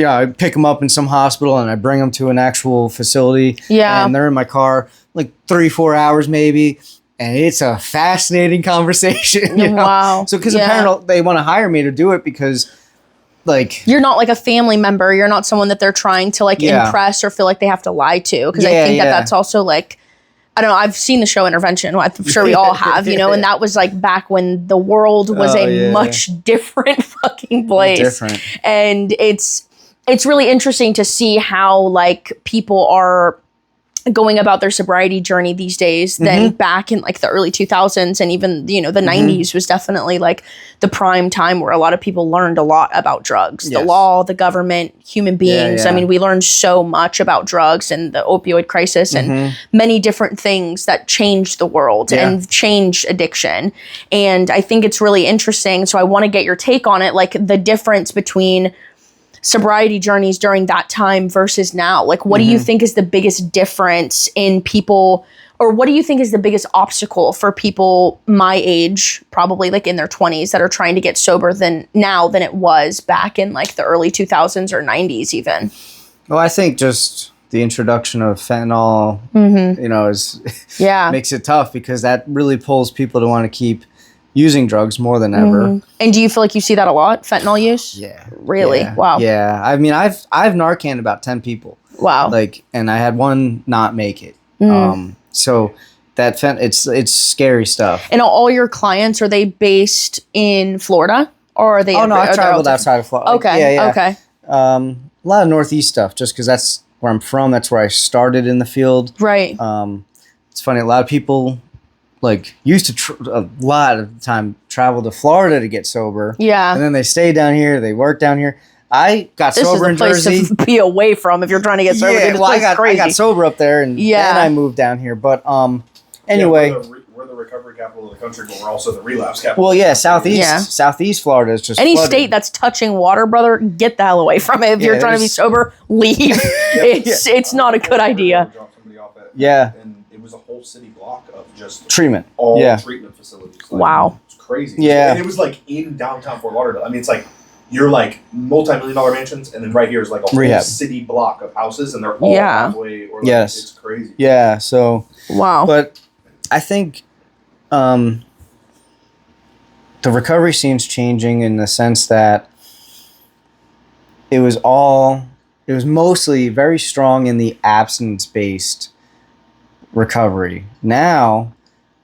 I pick them up in some hospital and I bring them to an actual facility, and they're in my car like 3-4 hours maybe, and it's a fascinating conversation. You know? Wow. So because apparently they want to hire me to do it because like you're not like a family member, you're not someone that they're trying to like impress or feel like they have to lie to, because I think that's also like, I don't know, I've seen the show Intervention. I'm sure we all have, you know, and that was like back when the world was much different fucking place. Different. And it's really interesting to see how like people are going about their sobriety journey these days than back in like the early 2000s, and even, you know, the 90s was definitely like the prime time where a lot of people learned a lot about drugs, the law, the government, human beings. I mean, we learned so much about drugs and the opioid crisis and many different things that changed the world and changed addiction. And I think it's really interesting. So I want to get your take on it, like the difference between sobriety journeys during that time versus now. Like, what do you think is the biggest difference in people, or what do you think is the biggest obstacle for people my age, probably like in their 20s, that are trying to get sober than it was back in like the early 2000s or 90s even? Well, I think just the introduction of fentanyl, you know, is makes it tough, because that really pulls people to want to keep using drugs more than ever. And do you feel like you see that a lot, fentanyl use? Yeah. Really? Yeah. Wow. Yeah. I mean, I've Narcaned about 10 people. Wow. Like, and I had one not make it. So that it's scary stuff. And all your clients, are they based in Florida, or are they? Oh no, I've traveled outside of Florida. Okay. Okay. A lot of Northeast stuff, just because that's where I'm from. That's where I started in the field. Right. It's funny. A lot of people like used to a lot of the time travel to Florida to get sober. Yeah. And then they stay down here. They work down here. I got sober in Jersey. This is the place to be away from if you're trying to get sober. Yeah, well, I got sober up there, and then I moved down here. But anyway, we're the recovery capital of the country, but we're also the relapse capital. Well, yeah, Southeast Florida is just any flooded. State that's touching water, brother. Get the hell away from it. If you're trying to be sober, leave. It's not a good idea. Yeah. Was a whole city block of just treatment, all treatment facilities. Like, wow, it's crazy. Yeah, and it was like in downtown Fort Lauderdale. I mean, it's like you're like multi-million-dollar mansions, and then right here is like a whole city block of houses, and they're all halfway. Or like, it's crazy. Yeah. So wow, but I think the recovery scene's changing in the sense that it was mostly very strong in the abstinence-based recovery. Now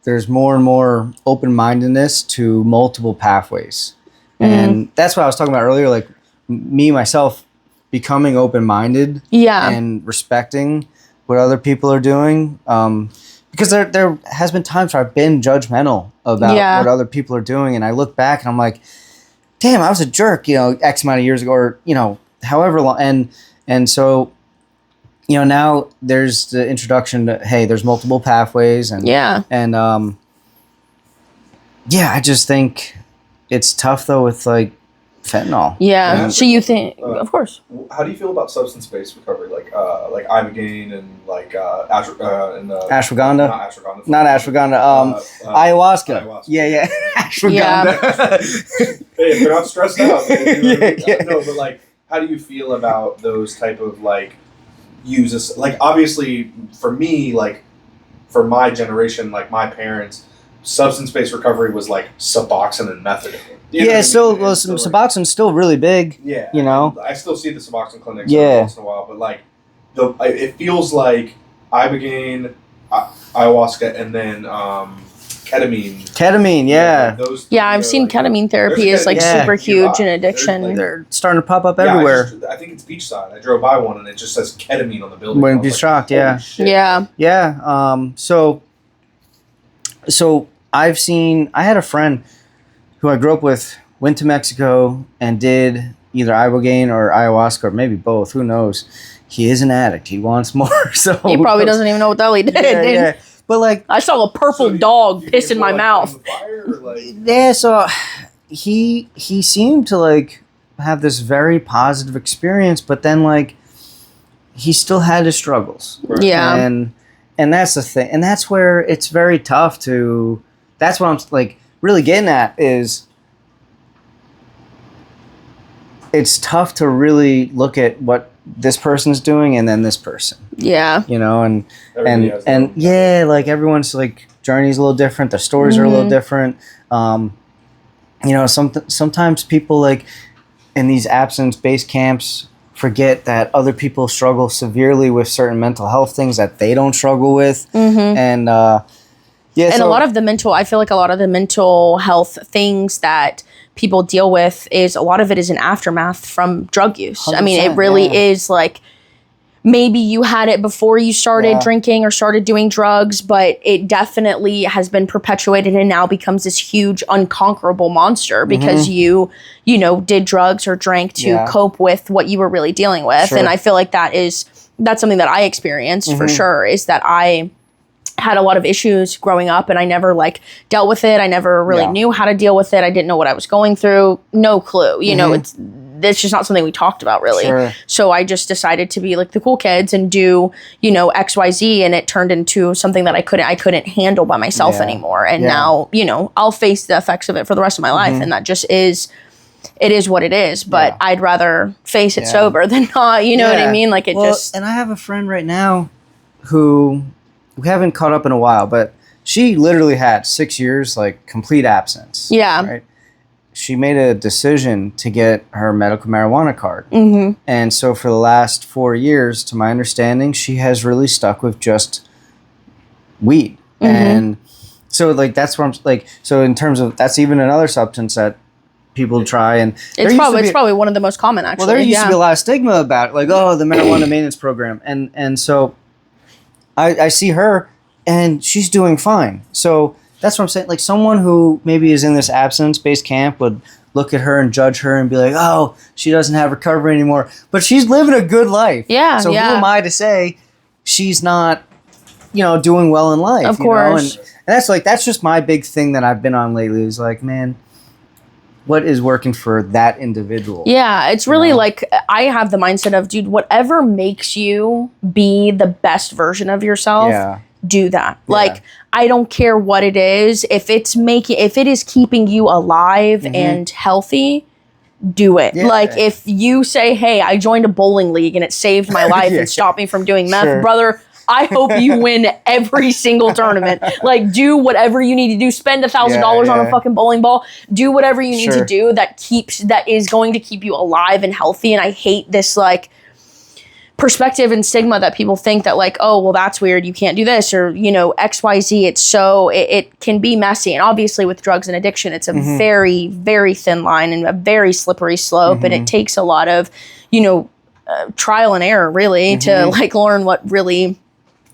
there's more and more open-mindedness to multiple pathways, and that's what I was talking about earlier, like me myself becoming open-minded and respecting what other people are doing, because there has been times where I've been judgmental about what other people are doing, and I look back and I'm like, damn, I was a jerk, you know, X amount of years ago, or you know, however long. And so, you know, now there's the introduction to, hey, there's multiple pathways, and I just think it's tough though with like fentanyl. Yeah. So you think, of course. How do you feel about substance-based recovery, like ibogaine and like ashwagandha? Not ashwagandha. Ayahuasca. Yeah. Ashwagandha. Hey, if they're not stressed out. No, but like, how do you feel about those type of like uses? Like, obviously, for me, like, for my generation, like my parents, substance-based recovery was like Suboxone and methadone. Suboxone's still really big. Yeah, you know, I still see the Suboxone clinics every once in a while, but like it feels like ibogaine, ayahuasca, and then ketamine. Ketamine, yeah. I've seen ketamine therapy is like super huge in addiction. They're starting to pop up everywhere. I think it's beachside. I drove by one and it just says ketamine on the building. Wouldn't be shocked, yeah. So I had a friend who I grew up with, went to Mexico and did either ibogaine or ayahuasca, or maybe both, who knows. He is an addict. He wants more. So he probably doesn't even know what the hell he did. Yeah. But like, I saw a purple dog piss in my mouth. So he seemed to like have this very positive experience, but then like he still had his struggles. Right. Yeah. and that's the thing, and that's where it's very tough to. That's what I'm like really getting at is. It's tough to really look at what this person's doing and then this person. Yeah. You know, and yeah, like everyone's like journey's a little different. The stories are a little different. You know, sometimes people like in these abstinence-based camps forget that other people struggle severely with certain mental health things that they don't struggle with. And a lot of the mental health things that people deal with is a lot of it is an aftermath from drug use. I mean, it really is like maybe you had it before you started drinking or started doing drugs, but it definitely has been perpetuated and now becomes this huge unconquerable monster because you know, did drugs or drank to cope with what you were really dealing with. And I feel like that's something that I experienced for sure, is that I had a lot of issues growing up and I never like dealt with it. I never really knew how to deal with it. I didn't know what I was going through. No clue. You know, it's just not something we talked about really. So I just decided to be like the cool kids and do, you know, XYZ, and it turned into something that I couldn't handle by myself anymore. And now, you know, I'll face the effects of it for the rest of my life. And that just is, it is what it is, but I'd rather face it sober than not, you know what I mean? Like and I have a friend right now who we haven't caught up in a while, but she literally had 6 years, like complete absence. Yeah. Right. She made a decision to get her medical marijuana card. And so for the last 4 years, to my understanding, she has really stuck with just weed. And so like, that's where I'm like, so in terms of, that's even another substance that people try, and it's probably one of the most common actually. Well, there used to be a lot of stigma about it, like, oh, the marijuana maintenance program. And so I see her and she's doing fine. So that's what I'm saying. Like someone who maybe is in this abstinence-based camp would look at her and judge her and be like, oh, she doesn't have recovery anymore. But she's living a good life. Yeah. So who am I to say she's not, you know, doing well in life? Of course. And that's just my big thing that I've been on lately is like, man, what is working for that individual? Yeah, it's really like I have the mindset of, dude, whatever makes you be the best version of yourself, do that. Like, I don't care what it is. If it is keeping you alive and healthy, do it. Like if you say, hey, I joined a bowling league and it saved my life and stopped me from doing meth, brother, I hope you win every single tournament. Like, do whatever you need to do. Spend $1,000 on a fucking bowling ball. Do whatever you need to do that is going to keep you alive and healthy. And I hate this like perspective and stigma that people think that like, oh, well, that's weird. You can't do this or, you know, XYZ. It's so it can be messy. And obviously with drugs and addiction, it's a very, very thin line and a very slippery slope. And it takes a lot of, you know, trial and error really to like learn what really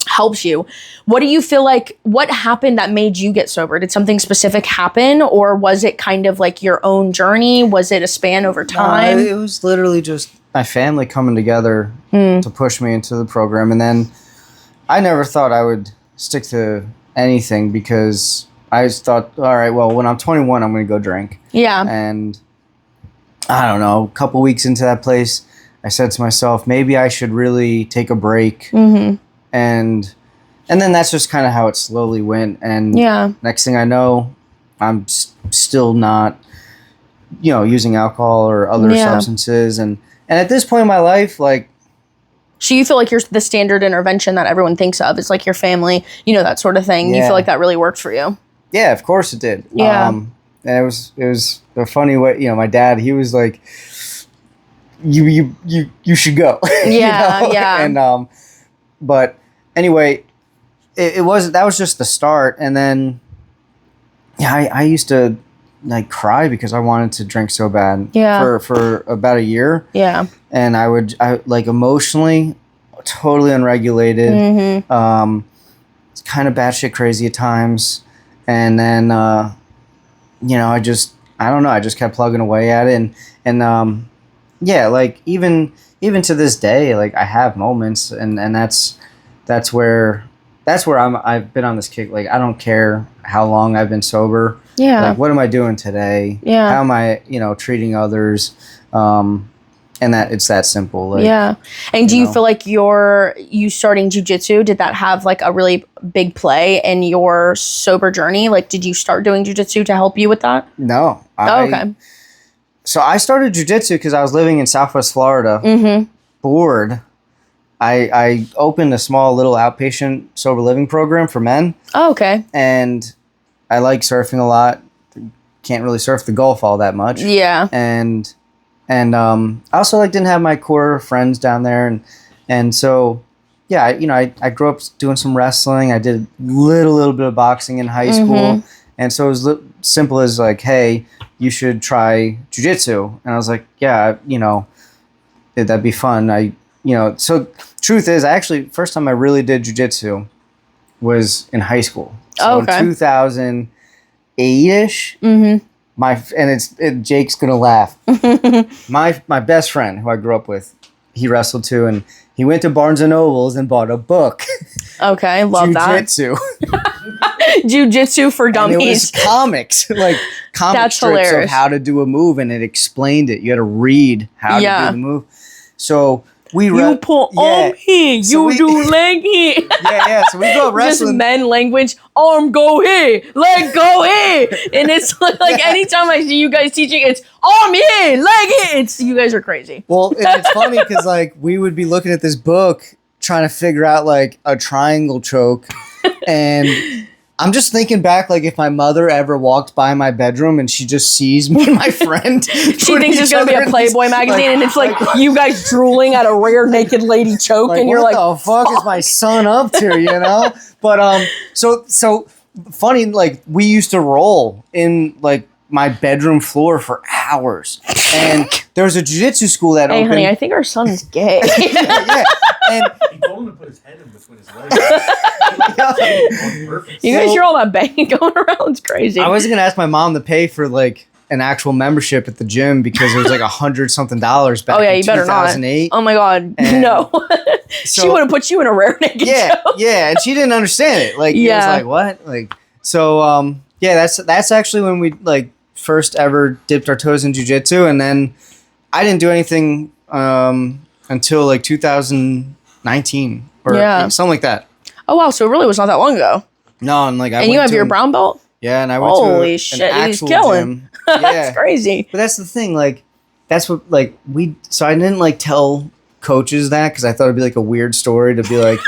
helps you. What do you feel like, what happened that made you get sober? Did something specific happen or was it kind of like your own journey? Was it a span over time? It was literally just my family coming together to push me into the program. And then I never thought I would stick to anything because I just thought, all right, well, when I'm 21, I'm going to go drink. Yeah. And I don't know, a couple weeks into that place, I said to myself, maybe I should really take a break. And then that's just kind of how it slowly went. And next thing I know, I'm still not, you know, using alcohol or other substances. And at this point in my life, like. So you feel like you're the standard intervention that everyone thinks of. It's like your family, you know, that sort of thing. You feel like that really worked for you. Yeah, of course it did. Yeah. And it was a funny way, you know, my dad, he was like, you should go. Yeah. You know? And, but anyway, that was just the start. And then, I used to like cry because I wanted to drink so bad for about a year. Yeah. And I like emotionally totally unregulated, kind of batshit crazy at times. And then, you know, I don't know. I just kept plugging away at it. And like even to this day, like I have moments and that's where I've been on this kick. Like, I don't care how long I've been sober. Yeah. Like, what am I doing today? Yeah. How am I, you know, treating others? that it's that simple. Like, yeah. And do you feel like you starting jiu-jitsu, did that have like a really big play in your sober journey? Like, did you start doing jiu-jitsu to help you with that? No. Okay. So I started jiu-jitsu because I was living in Southwest Florida, bored. I opened a small little outpatient sober living program for men. Oh, okay. And I like surfing a lot. Can't really surf the Gulf all that much. Yeah. And I also like didn't have my core friends down there, and so yeah, I grew up doing some wrestling. I did little bit of boxing in high school, and so it was simple as like, hey, you should try jiu-jitsu, and I was like, yeah, that'd be fun. So truth is, first time I really did jiu-jitsu was in high school. So in 2008-ish. Jake's gonna laugh. My best friend, who I grew up with, he wrestled too, and he went to Barnes and Nobles and bought a book. Okay, love Jiu-jitsu. that. Jiu-jitsu for dummies. And it was comics, like comic That's strips hilarious. of how to do a move, and it explained it. You had to read how to do the move. So we you pull arm here, So do leg here. Yeah. So we go Just wrestling. men language. Arm go here, leg go here, and it's like anytime I see you guys teaching, it's arm here, leg here. It's you guys are crazy. Well, and it's funny because like we would be looking at this book trying to figure out like a triangle choke, and I'm just thinking back, like if my mother ever walked by my bedroom and she just sees me and my friend, She thinks it's gonna be a Playboy magazine, and it's like you guys drooling at a rare naked lady choke, and you're like, "What the fuck is my son up to?" But so funny. Like we used to roll in like my bedroom floor for hours, and there was a jiu-jitsu school that "Hey, opened. honey, I think our son's gay." yeah. And He told him to put his head in between his legs. You guys hear all that banging going around? It's crazy. I wasn't gonna ask my mom to pay for like an actual membership at the gym because it was like $100-something back you in better not. 2008. Oh my god, And no. She would have put you in a rare naked choke. Yeah, and she didn't understand it. Like, it was like, what? Like, so, that's actually when we like first ever dipped our toes in jiu-jitsu, and then I didn't do anything until like 2019 or something like that. Oh wow, so it really was not that long ago. No, and like And you have your brown belt? Yeah, and I went Holy to shit, an he's actual killing. gym. Yeah. That's crazy. But that's the thing, like, that's what, like, so I didn't, like, tell coaches that because I thought it'd be, like, a weird story to be like,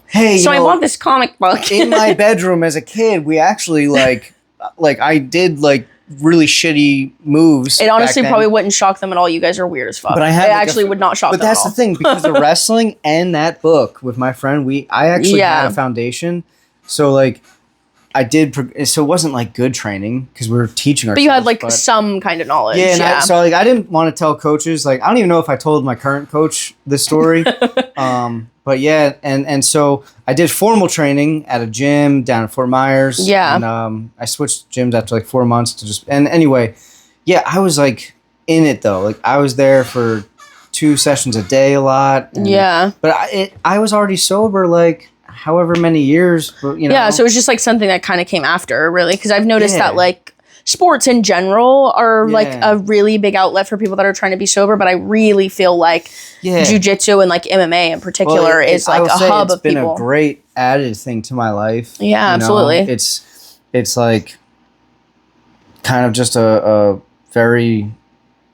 hey, I bought this comic book. in my bedroom as a kid, we actually, like, I did, like, really shitty moves. It honestly probably wouldn't shock them at all. You guys are weird as fuck. But I had it like actually would not shock them But that's at all. the thing, because of wrestling and that book with my friend, I actually had a foundation. So, like, I did, so it wasn't like good traiing because we were teaching ourselves. But you had like some kind of knowledge. Yeah, and I didn't want to tell coaches, like, I don't even know if I told my current coach this story. But yeah, and so I did formal training at a gym down in Fort Myers. Yeah. And I switched gyms after like 4 months to just, and anyway, yeah, I was like in it though. Like I was there for 2 sessions a day a lot. Yeah. But I was already sober like however many years, Yeah, so it was just like something that kind of came after, really, because I've noticed that like sports in general are like a really big outlet for people that are trying to be sober, but I really feel like jiu-jitsu and like MMA in particular is like a hub of people. It's been a great added thing to my life. Yeah, absolutely. It's like kind of just a very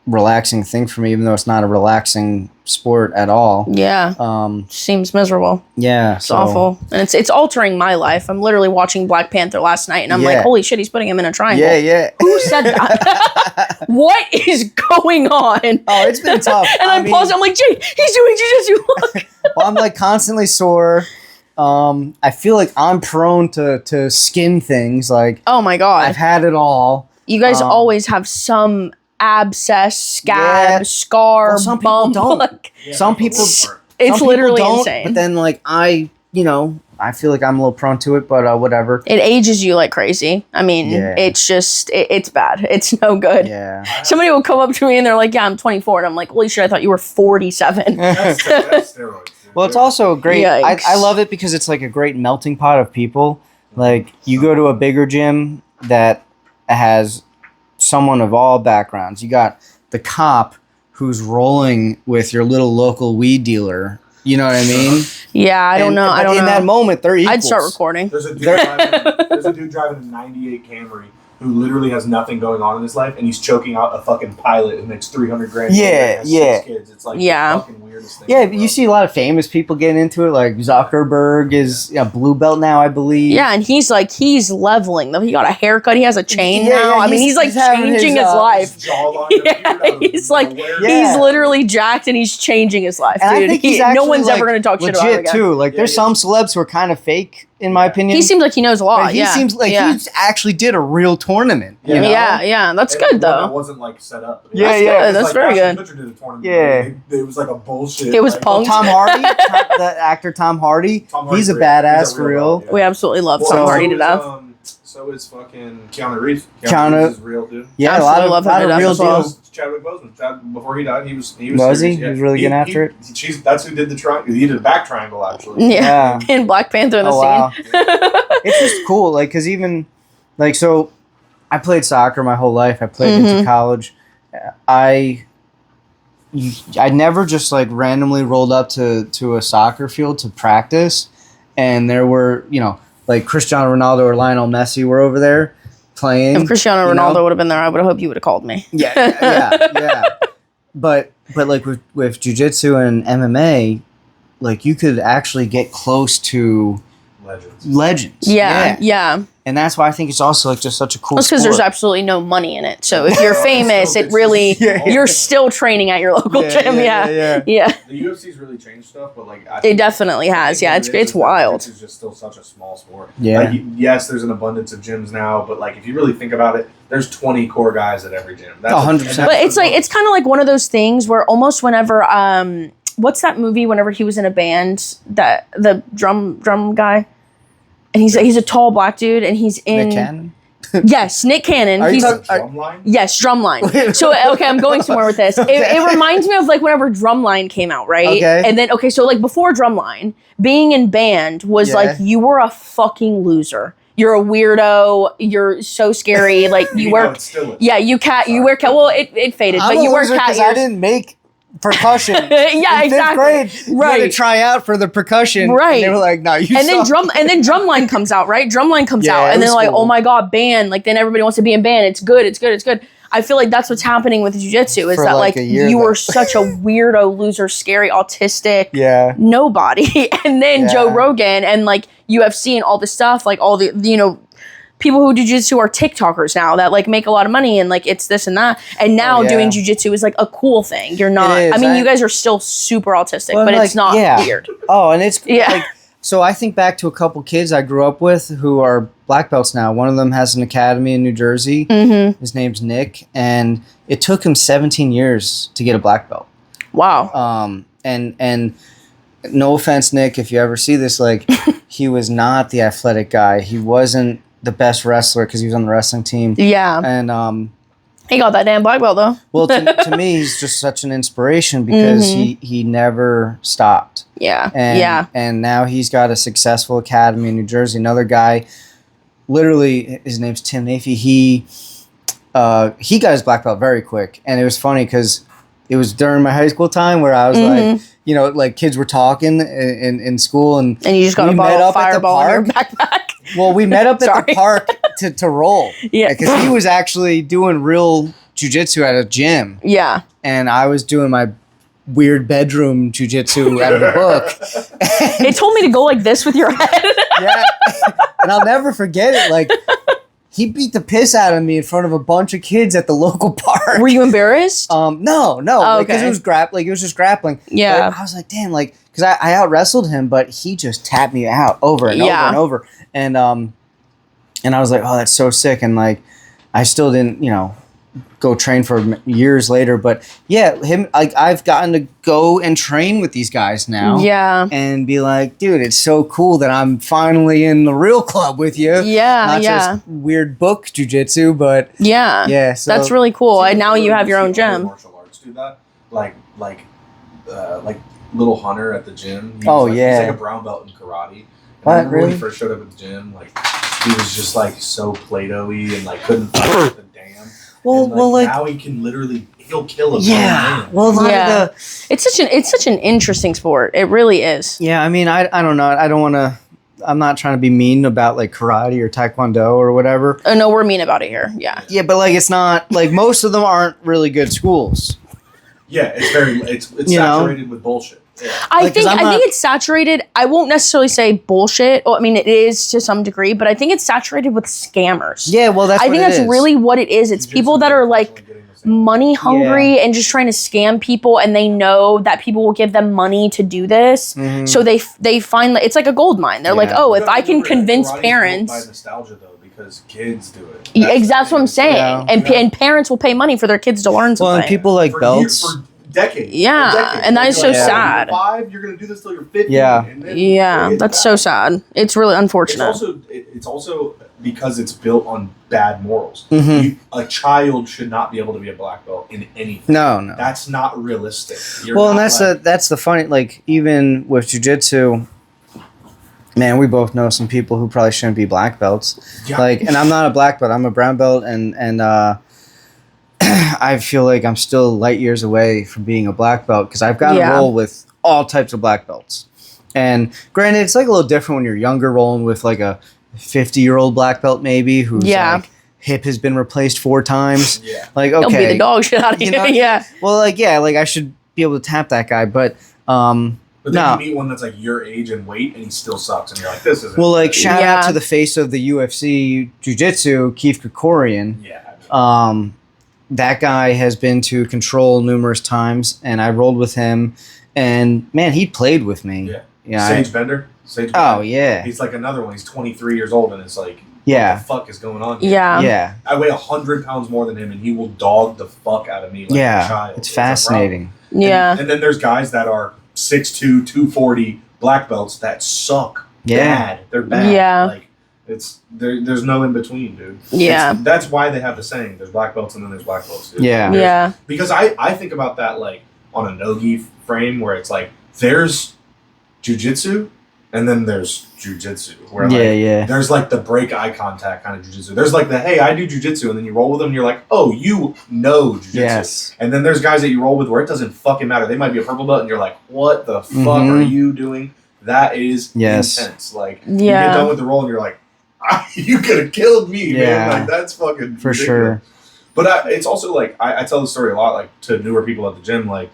relaxing thing for me, even though it's not a relaxing sport at all. Yeah. Seems miserable. Yeah. It's awful. And it's altering my life. I'm literally watching Black Panther last night and I'm like, holy shit, he's putting him in a triangle. Yeah. Who said that? What is going on? Oh, it's been tough. And I'm pausing. I'm like, Jake, he's doing jiu-jitsu. Look. Well, I'm like constantly sore. I feel like I'm prone to skin things. Like, oh my God. I've had it all. You guys always have some abscess, scab, scar, some people bump. don't. Like, Some people, it's literally insane. But then, like, I feel like I'm a little prone to it, but whatever. It ages you like crazy. I mean, it's just, it's bad. It's no good. Yeah. Somebody will come up to me and they're like, yeah, I'm 24. And I'm like, holy shit, I thought you were 47. That's steroids. Well, it's also great. Yikes. I love it because it's like a great melting pot of people. Like, you go to a bigger gym that has someone of all backgrounds. You got the cop who's rolling with your little local weed dealer. You know what I mean? Yeah, I don't know. In that moment, they're equals. I'd start recording. There's a dude driving a 98 Camry who literally has nothing going on in his life, and he's choking out a fucking pilot who makes $300,000. Yeah. 6 kids. It's like the fucking weirdest thing. Yeah, you see a lot of famous people getting into it. Like Zuckerberg is a blue belt now, I believe. Yeah, and he's leveling. He got a haircut. He has a chain now. I mean, he's changing his life. He's he's literally jacked and he's changing his life, and dude. No one's ever gonna talk shit about him again. Too. Like, there's some celebs who are kind of fake, in my opinion. He seems like he knows a lot. He seems like he actually did a real tournament. You know? Yeah. That's good though. It wasn't set up. That's very good. Did a tournament. Yeah, it was like a bullshit. It was punk. Tom Hardy, the actor Tom Hardy. He's a badass for real. We absolutely love Tom Hardy to death. So is fucking Keanu Reeves. Keanu is real, dude. Yeah, a lot of real deals. Chadwick Boseman. Before he died, he was. Was he? He was really getting after it. That's who did the triangle. He did a back triangle, actually. Yeah. In Black Panther in the scene. Wow. It's just cool, because even, so I played soccer my whole life. I played into college. I never just randomly rolled up to a soccer field to practice, and there were Cristiano Ronaldo or Lionel Messi were over there playing. If Cristiano Ronaldo would have been there, I would have hoped you would have called me. Yeah. But with jiu-jitsu and MMA, you could actually get close to legends. Yeah. And that's why I think it's also just such a cool That's because there's absolutely no money in it. So if you're famous, it really you're still training at your local gym. Yeah. The UFC's really changed stuff, but it definitely has. Yeah, it's wild. It's just still such a small sport. Yeah. Yes, there's an abundance of gyms now, but if you really think about it, there's 20 core guys at every gym. That's 100%. But it's kind of like one of those things where almost whenever what's that movie? Whenever he was in a band, that the drum guy. And he's a tall black dude, and he's in. Nick Cannon? Yes, Nick Cannon. Drumline? Yes, Drumline. So, okay, I'm going somewhere with this. It reminds me of whenever Drumline came out, right? Okay. And then, so before Drumline, being in band was you were a fucking loser. You're a weirdo. You're so scary. You wear. Yeah, you wear cat. Well, it faded, but you wear cat ears. I didn't make percussion. Yeah, in exactly. 5th grade, you had to try out for the percussion. Right. And they were like, no, you and suck. then Drumline comes out, right? Drumline comes out, and then cool. oh my god, band! Then everybody wants to be in band. It's good. I feel like that's what's happening with jiu-jitsu is that you were such a weirdo, loser, scary, autistic, nobody, and then Joe Rogan and UFC and all this stuff, all the people who do jiu-jitsu are TikTokers now that make a lot of money and it's this and that. And now doing jiu-jitsu is a cool thing. You're not, I mean, you guys are still super autistic, but it's not weird. Oh, and it's so I think back to a couple kids I grew up with who are black belts now. One of them has an academy in New Jersey. Mm-hmm. His name's Nick. And it took him 17 years to get a black belt. Wow. And no offense, Nick, if you ever see this, he was not the athletic guy. He wasn't the best wrestler because he was on the wrestling team. Yeah. And he got that damn black belt though. Well, to me, he's just such an inspiration because he never stopped. Yeah. And now he's got a successful academy in New Jersey. Another guy, literally, his name's Tim Nafee. He got his black belt very quick, and it was funny because it was during my high school time where I was kids were talking in school, and you just got a bottle of Fireball in your backpack. Well, we met up at the park to roll. Yeah. Because he was actually doing real jiu-jitsu at a gym. Yeah. And I was doing my weird bedroom jiu-jitsu out of a book. It told me to go like this with your head. Yeah. And I'll never forget it. He beat the piss out of me in front of a bunch of kids at the local park. Were you embarrassed? No. Because it was grappling. It was just grappling. Yeah. But I was like, damn, because I out wrestled him, but he just tapped me out over and over and over. And I was like, oh, that's so sick. And I still didn't, go train for years later. But yeah, I've gotten to go and train with these guys now. Yeah. And be like, dude, it's so cool that I'm finally in the real club with you. Yeah. Not just weird book jujitsu, but yeah. So that's really cool. And now you have your own gym. Martial arts do that. Like Little Hunter at the gym. He's like a brown belt in karate. And when he first showed up at the gym, he was just so Play-Doh-y and couldn't fight the damn. Well, like now he can literally he'll kill a man. Well, it's such an interesting sport. It really is. Yeah, I mean, I don't know. I don't want to. I'm not trying to be mean about like karate or taekwondo or whatever. Oh no, we're mean about it here. Yeah. Yeah, but like it's not like most of them aren't really good schools. Yeah, it's saturated with bullshit. Yeah. I think it's saturated. I won't necessarily say bullshit. Well, I mean, it is to some degree, but I think it's saturated with scammers. Yeah, well, I think that's really what it is. It's people that are like money hungry and just trying to scam people, and they know that people will give them money to do this. Mm-hmm. So they find it's like a gold mine. They're like, oh, if I can convince parents. By nostalgia though, because kids do it. That's what I'm saying. Yeah. And parents will pay money for their kids to learn something. Well, and people like belts. For decades. Yeah, and that is so sad. You're gonna do this till you're 50. Yeah, that's so sad. It's really unfortunate. It's also because it's built on bad morals. Mm-hmm. A child should not be able to be a black belt in anything. No, that's not realistic. And that's the funny. Like even with jiu-jitsu, man, we both know some people who probably shouldn't be black belts. Yeah. Like, and I'm not a black belt. I'm a brown belt, and I feel like I'm still light years away from being a black belt because I've got to roll with all types of black belts. And granted, it's like a little different when you're younger, rolling with like a 50-year-old black belt maybe who's like hip has been replaced 4 times. Yeah. Like, okay. He'll beat the dog shit out of you. Yeah. Well, like, like I should be able to tap that guy, but then you meet one that's like your age and weight, and he still sucks, and you're like, this isn't. Well, like, shout out to the face of the UFC Jiu-Jitsu, Keith Krikorian. Yeah. That guy has been to Control numerous times, and I rolled with him, and man, he played with me. Yeah. Sage Bender. Oh, yeah. He's like another one. He's 23 years old, and it's like, what the fuck is going on here? Yeah. I weigh 100 pounds more than him, and he will dog the fuck out of me like a child. It's fascinating. And then there's guys that are 6'2", 240 black belts that suck bad. They're bad. Yeah. Like, there's no in between, dude. Yeah. That's why they have the saying, there's black belts and then there's black belts, dude. Yeah. Because I think about that like on a no-gi frame where it's like there's jiu-jitsu and then there's jiu-jitsu where there's like the break eye contact kind of jiu-jitsu. There's like the hey, I do jiu-jitsu, and then you roll with them and you're like, oh, you know jiu-jitsu. Yes. And then there's guys that you roll with where it doesn't fucking matter. They might be a purple belt and you're like, what the fuck are you doing? That is intense. Like you get done with the roll and you're like, you could have killed me, man. Like that's fucking for ridiculous. Sure. But it's also like I tell the story a lot, like to newer people at the gym. Like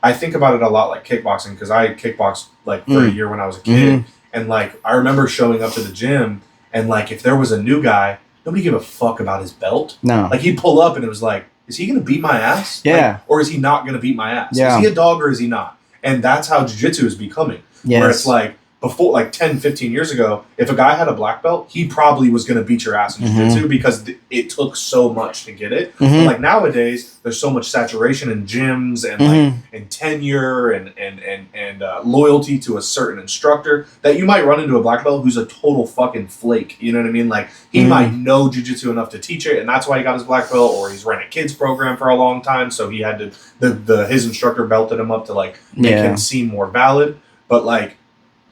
I think about it a lot, like kickboxing, because I kickboxed like for a year when I was a kid, and like I remember showing up to the gym, and like if there was a new guy, nobody gave a fuck about his belt. No, like he'd pull up and it was like, is he gonna beat my ass? Yeah, like, or is he not gonna beat my ass? Yeah. Is he a dog or is he not? And that's how jiu-jitsu is becoming. Where it's like. Before, like 10, 15 years ago, if a guy had a black belt, he probably was going to beat your ass in jiu-jitsu because it took so much to get it. But like nowadays, there's so much saturation in gyms and like and tenure and loyalty to a certain instructor that you might run into a black belt who's a total fucking flake. You know what I mean? Like he might know jiu-jitsu enough to teach it, and that's why he got his black belt, or he's ran a kids program for a long time, so he had to his instructor belted him up to like make him seem more valid. But like.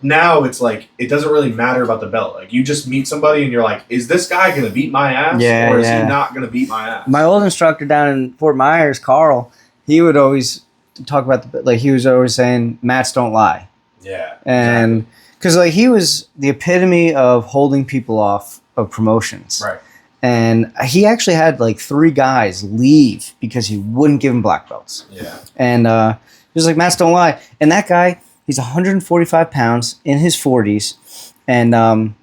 Now it's like it doesn't really matter about the belt. Like you just meet somebody and you're like, is this guy gonna beat my ass, or is he not gonna beat my ass? My old instructor down in Fort Myers, Carl, he would always talk about he was always saying mats don't lie. Yeah, and because like he was the epitome of holding people off of promotions. Right. And he actually had like 3 guys leave because he wouldn't give them black belts. Yeah. And he was like, mats don't lie. And that guy. He's 145 pounds in his 40s, and I'm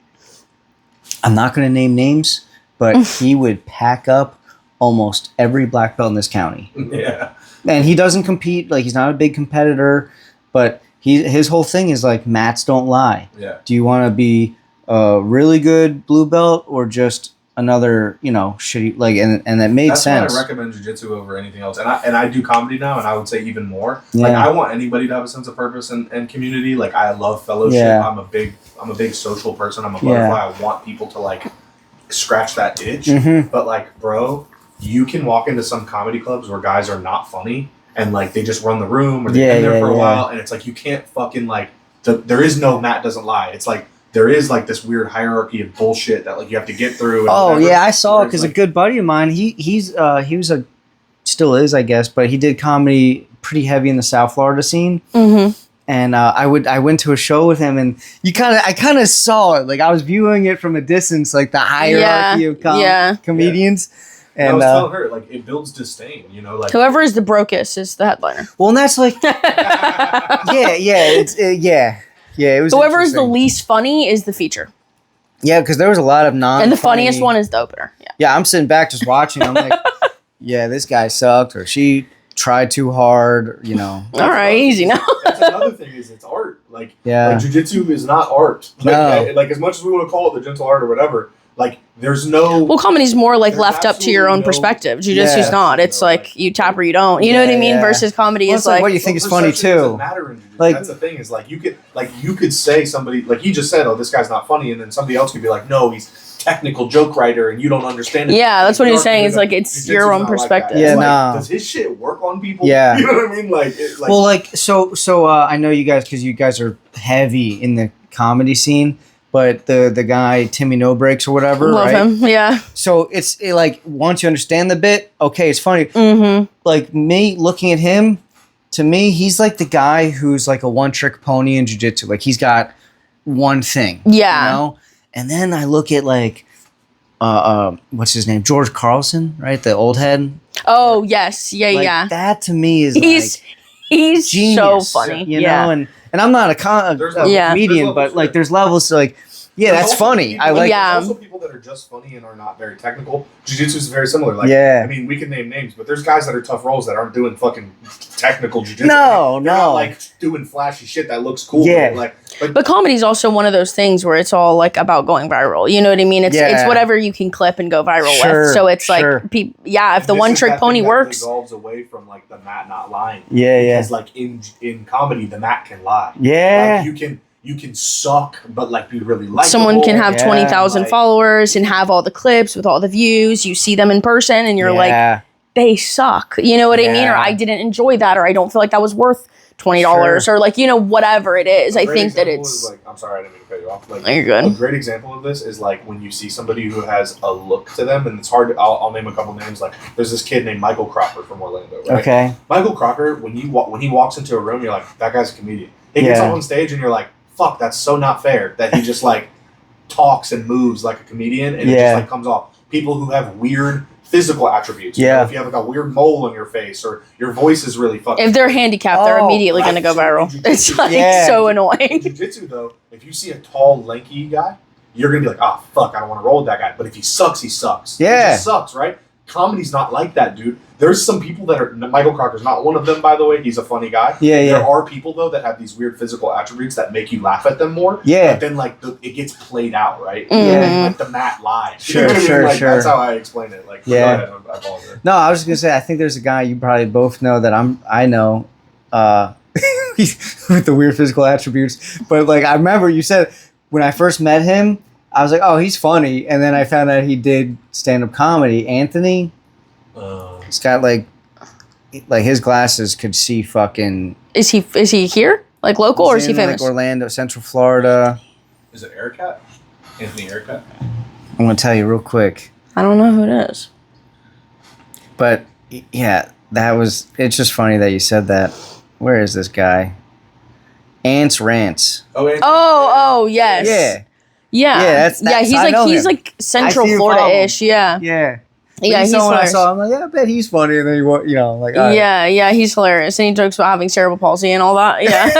not going to name names, but he would pack up almost every black belt in this county. Yeah, and he doesn't compete. Like he's not a big competitor, but his whole thing is like mats don't lie. Yeah. Do you want to be a really good blue belt or just another, shitty like and that made sense. That's why I recommend jiu-jitsu over anything else. And I do comedy now, and I would say even more. Like I want anybody to have a sense of purpose and community. Like I love fellowship. Yeah. I'm a big social person. I'm a butterfly. I want people to like scratch that itch. But like, bro, you can walk into some comedy clubs where guys are not funny and like they just run the room or they've been there for a while, and it's like you can't fucking like there is no mat doesn't lie. It's like there is like this weird hierarchy of bullshit that like you have to get through. And oh whatever. yeah, I saw it because like, a good buddy of mine, he was still is, I guess, but he did comedy pretty heavy in the South Florida scene. Mm-hmm. And I went to a show with him, and I kind of saw it. Like I was viewing it from a distance, like the hierarchy of comedians. And I was telling her, like, it builds disdain, you know, like whoever is the brokest is the headliner. Well, and that's like, it was. Whoever is the least funny is the feature. Yeah, because there was a lot of and the funniest one is the opener. Yeah, I'm sitting back just watching. I'm like, yeah, this guy sucked, or she tried too hard, you know. All right, easy now. That's another thing is it's art. Like, like jiu-jitsu is not art. Like, like as much as we want to call it the gentle art or whatever, like there's no. Well, comedy's more like left up to your own perspective. Jiu-jitsu's not. It's like you tap or you don't. You know what I mean? Versus comedy is like what you think is funny too. Doesn't matter in jiu-jitsu. Like that's the thing is like you could say somebody like you just said, oh, this guy's not funny, and then somebody else could be like, no, he's technical joke writer and you don't understand it. Yeah, that's what he's saying. It's like it's your own perspective. Yeah, does his shit work on people? Yeah, you know what I mean. So I know you guys because you guys are heavy in the comedy scene, but the guy Timmy No Breaks or whatever, love him. Yeah. So it's like once you understand the bit, okay, it's funny. Mm-hmm. Like me looking at him, to me, he's like the guy who's like a one-trick pony in jiu-jitsu. Like he's got one thing. Yeah. You know. And then I look at like, what's his name? George Carlson, right? The old head. Oh yes, yeah. That to me is he's genius, so funny, you know. And I'm not a comedian, but like there's levels to like, that's funny. I like. Yeah. There's also people that are just funny and are not very technical. Jiu-jitsu is very similar. Like, I mean, we can name names, but there's guys that are tough roles that aren't doing fucking technical jiu-jitsu. No. Not like doing flashy shit that looks cool. Yeah. But comedy's also one of those things where it's all like about going viral. You know what I mean? It's whatever you can clip and go viral with. So it's like, if the one trick pony works, dissolves away from like the mat not lying. Because like in comedy, the mat can lie. Yeah. Like you can suck, but like be really likable. Someone can have 20,000 followers and have all the clips with all the views. You see them in person and you're like, they suck. You know what I mean? Or I didn't enjoy that, or I don't feel like that was worth $20 or like, you know, whatever it is. I think that it's like, I'm sorry, I didn't mean to cut you off. Like, you're good. A great example of this is like when you see somebody who has a look to them, and it's hard to, I'll name a couple names. Like there's this kid named Michael Crocker from Orlando. Right? Okay. Michael Crocker, when he walks into a room, you're like, that guy's a comedian. He gets up on stage and you're like, fuck, that's so not fair that he just like talks and moves like a comedian, and it just like comes off. People who have weird physical attributes. You know, if you have like a weird mole on your face or your voice is really fucking. If they're handicapped, they're immediately going to go viral. It's like so annoying. Jiu-jitsu though, if you see a tall, lanky guy, you're going to be like, oh fuck, I don't want to roll with that guy. But if he sucks, he sucks. Yeah. He just sucks, right? Comedy's not like that, dude. There's some people that are. Michael Crocker's not one of them, by the way. He's a funny guy. There are people though that have these weird physical attributes that make you laugh at them more. Yeah. But then like it gets played out, right? Mm-hmm. Like the mat lies. Sure. That's how I explain it. Like I apologize. No, I was just gonna say I think there's a guy you probably both know that I know. With the weird physical attributes, but like I remember you said when I first met him, I was like, oh, he's funny, and then I found out he did stand-up comedy. Anthony. He's got like his glasses could see fucking. Is he here? Like local, or is he famous? Like Orlando, Central Florida. Is it Ericat? Anthony Ericat? I'm gonna tell you real quick. I don't know who it is. But yeah, it's just funny that you said that. Where is this guy? Ants Rants. Oh, yes. Yeah. He's like Central Florida-ish. Yeah. Yeah. Yeah, he's hilarious. I saw him, like, I bet he's funny, and then he's hilarious, and he jokes about having cerebral palsy and all that. Yeah,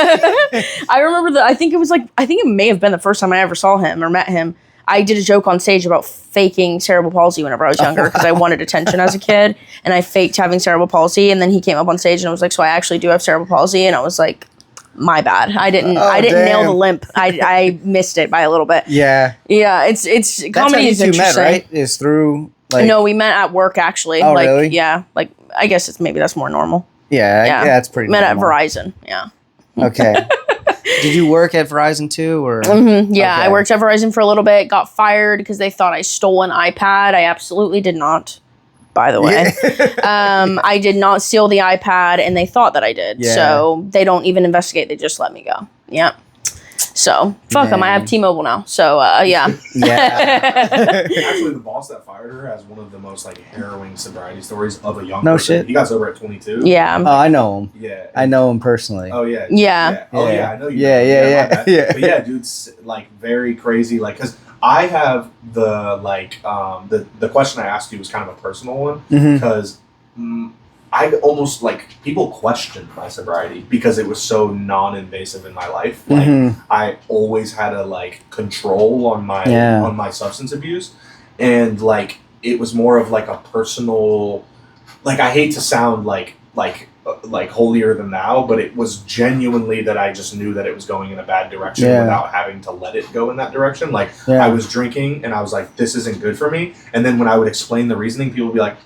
I remember I think it may have been the first time I ever saw him or met him. I did a joke on stage about faking cerebral palsy whenever I was younger because I wanted attention as a kid, and I faked having cerebral palsy. And then he came up on stage and I was like, "So I actually do have cerebral palsy," and I was like, my bad. I didn't nail the limp. I missed it by a little bit. Yeah. Yeah. It's comedy is interesting. Met, right? Is through like. No, we met at work actually. Oh, really? Yeah. Like I guess maybe that's more normal. Yeah. That's pretty. Met normal. at Verizon. Yeah. Okay. Did you work at Verizon too, or? Mm-hmm. Yeah, okay. I worked at Verizon for a little bit. Got fired because they thought I stole an iPad. I absolutely did not. By the way, I did not steal the iPad, and they thought that I did. Yeah. So they don't even investigate; they just let me go. Yeah. So fuck them. I have T-Mobile now. So yeah. Actually, the boss that fired her has one of the most like harrowing sobriety stories of a young person. Shit. He got sober at 22. Yeah. Oh, I know him. Yeah. I know him personally. Oh yeah. Yeah. Oh yeah. I know you. Yeah. But yeah, dude's like very crazy. Like, cause I have the like the question I asked you was kind of a personal one because. I almost like people questioned my sobriety because it was so non-invasive in my life. Like I always had a like control on my substance abuse, and like it was more of like a personal. Like I hate to sound like holier than thou, but it was genuinely that I just knew that it was going in a bad direction without having to let it go in that direction. Like I was drinking and I was like, this isn't good for me. And then when I would explain the reasoning, people would be like,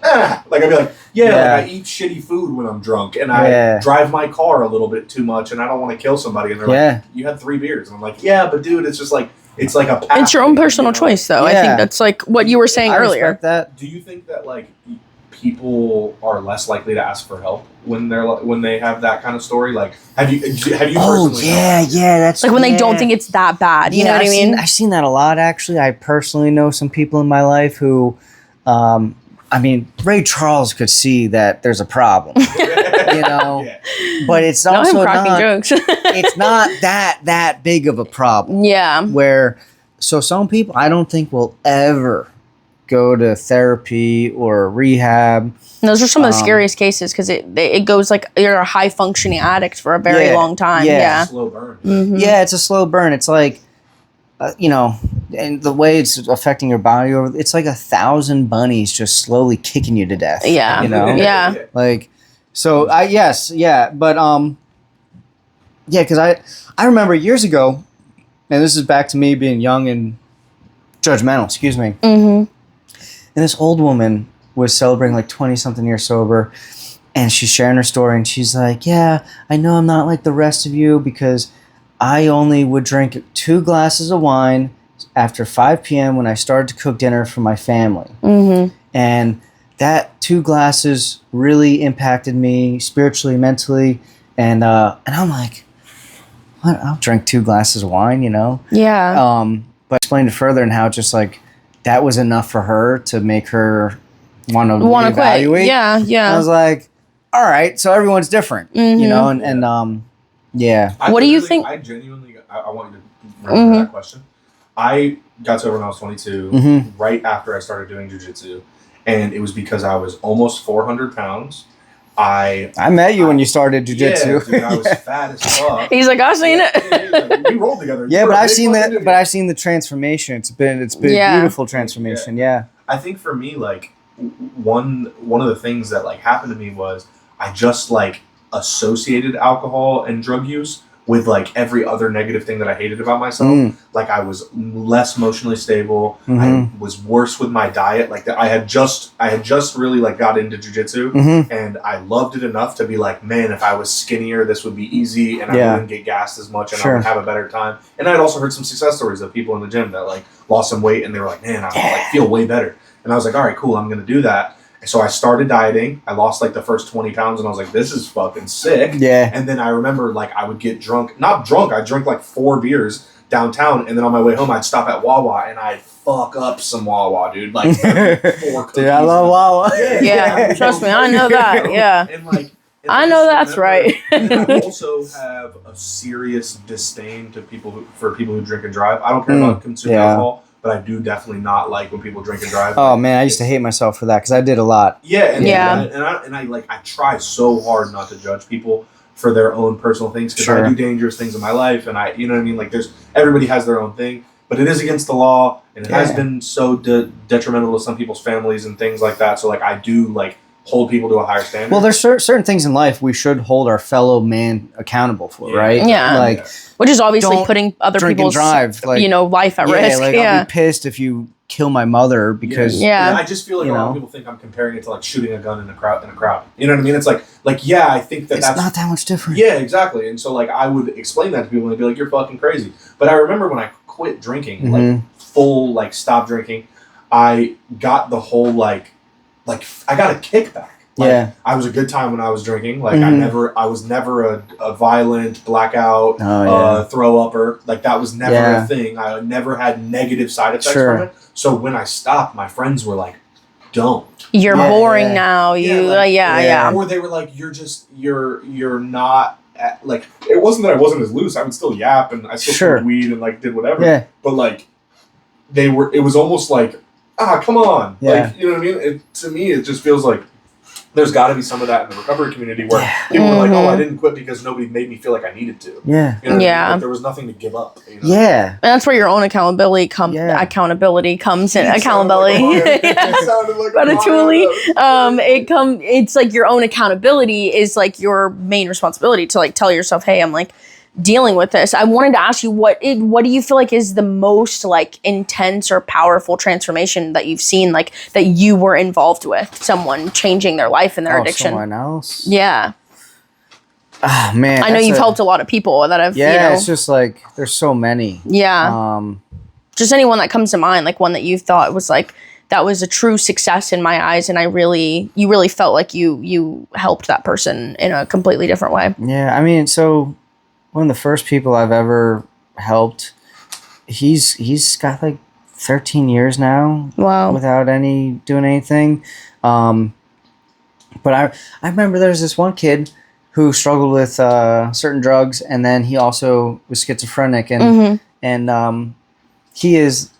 like I'd be like, like I eat shitty food when I'm drunk and I drive my car a little bit too much and I don't want to kill somebody. And they're like, you had 3 beers. And I'm like, yeah, but dude, it's just like, it's like a path. It's your own personal choice though. I think that's like what you were saying earlier. That. Do you think that like people are less likely to ask for help when they have that kind of story? Like, have you personally? Oh yeah, that's like when they don't think it's that bad. You know what I mean? I've seen that a lot actually. I personally know some people in my life who, I mean, Ray Charles could see that there's a problem, you know, but it's also not. Jokes. It's not that big of a problem. Yeah. So some people I don't think will ever go to therapy or rehab. And those are some of the scariest cases because it goes like you're a high functioning addict for a very long time. Yeah. Slow burn. Yeah, it's a slow burn. It's like, you know, and the way it's affecting your body, it's like 1,000 bunnies just slowly kicking you to death. Yeah. You know? Yeah. Like, so but because I remember years ago, and this is back to me being young and judgmental, excuse me. And this old woman was celebrating like 20-something years sober, and she's sharing her story, and she's like, yeah, I know I'm not like the rest of you because I only would drink 2 glasses of wine after 5 p.m. when I started to cook dinner for my family. And that 2 glasses really impacted me spiritually, mentally, and I'm like, what? I'll drink 2 glasses of wine, you know? Yeah. But I explained it further and how just like that was enough for her to make her want to reevaluate. Quit. Yeah. And I was like, all right, so everyone's different, you know, and yeah. What do you think? I genuinely, I want you to remember that question. I got sober when I was 22, right after I started doing jiu-jitsu, and it was because I was almost 400 pounds. I met you when you started jiu-jitsu. Yeah, dude, I was fat as fuck. He's like, I've seen it. We rolled together. Yeah, but I've seen that. But I've seen the transformation. It's been beautiful transformation. Yeah. I think for me, like one of the things that like happened to me was I just like associated alcohol and drug use with like every other negative thing that I hated about myself. Like I was less emotionally stable. I was worse with my diet. Like I had just really like got into jiu-jitsu and I loved it enough to be like, man, if I was skinnier, this would be easy and I wouldn't get gassed as much and I would have a better time. And I'd also heard some success stories of people in the gym that like lost some weight and they were like, man, I like feel way better. And I was like, all right, cool, I'm going to do that. So I started dieting. I lost like the first 20 pounds and I was like, this is fucking sick. Yeah. And then I remember like I would get drunk. Not drunk. I'd drink like 4 beers downtown. And then on my way home, I'd stop at Wawa and I'd fuck up some Wawa, dude. Like 4 cookies. Dude, I love Wawa. Yeah. Trust me. I know that. Yeah. And like. I know that's right. And I also have a serious disdain to people who drink and drive. I don't care about consuming alcohol. But I do definitely not like when people drink and drive. Oh man, I used to hate myself for that because I did a lot. Yeah, and I try so hard not to judge people for their own personal things because I do dangerous things in my life, and you know what I mean. Like everybody has their own thing, but it is against the law, and it has been so detrimental to some people's families and things like that. So like I do like hold people to a higher standard. Well, there's certain things in life we should hold our fellow man accountable for, right? Yeah, like. Which is obviously putting other people's, life at risk. Like I'll be pissed if you kill my mother because I just feel like a lot of people think I'm comparing it to like shooting a gun in a crowd. You know what I mean? It's like I think that's not that much different. Yeah, exactly. And so like I would explain that to people and they'd be like, "You're fucking crazy." But I remember when I quit drinking, like full like stop drinking, I got the whole like I got a kickback. Like, I was a good time when I was drinking. Like I was never a violent blackout, throw upper. Like that was never a thing. I never had negative side effects from it. So when I stopped, my friends were like, "Don't. You're boring now." Or they were like, "You're not." Like it wasn't that I wasn't as loose. I would still yap and I still smoked weed and like did whatever. Yeah. But like it was almost like, come on. Yeah. Like, you know what I mean? To me, it just feels like there's got to be some of that in the recovery community where people were like, I didn't quit because nobody made me feel like I needed to. Yeah. You know what I mean? Like, there was nothing to give up. You know? Yeah. And that's where your own accountability comes in. Accountability. It's like your own accountability is like your main responsibility to like tell yourself, hey, I'm like dealing with this. I wanted to ask you, what do you feel like is the most like intense or powerful transformation that you've seen, like that you were involved with, someone changing their life and their addiction? Someone else? Yeah. Oh man, I know you've helped a lot of people that have. Yeah, it's just like there's so many. Yeah. Just anyone that comes to mind, like one that you thought was like that was a true success in my eyes, and you really felt like you helped that person in a completely different way. Yeah, I mean, so one of the first people I've ever helped, he's got like 13 years now. Wow. Without doing anything. But I remember there was this one kid who struggled with certain drugs, and then he also was schizophrenic, and he's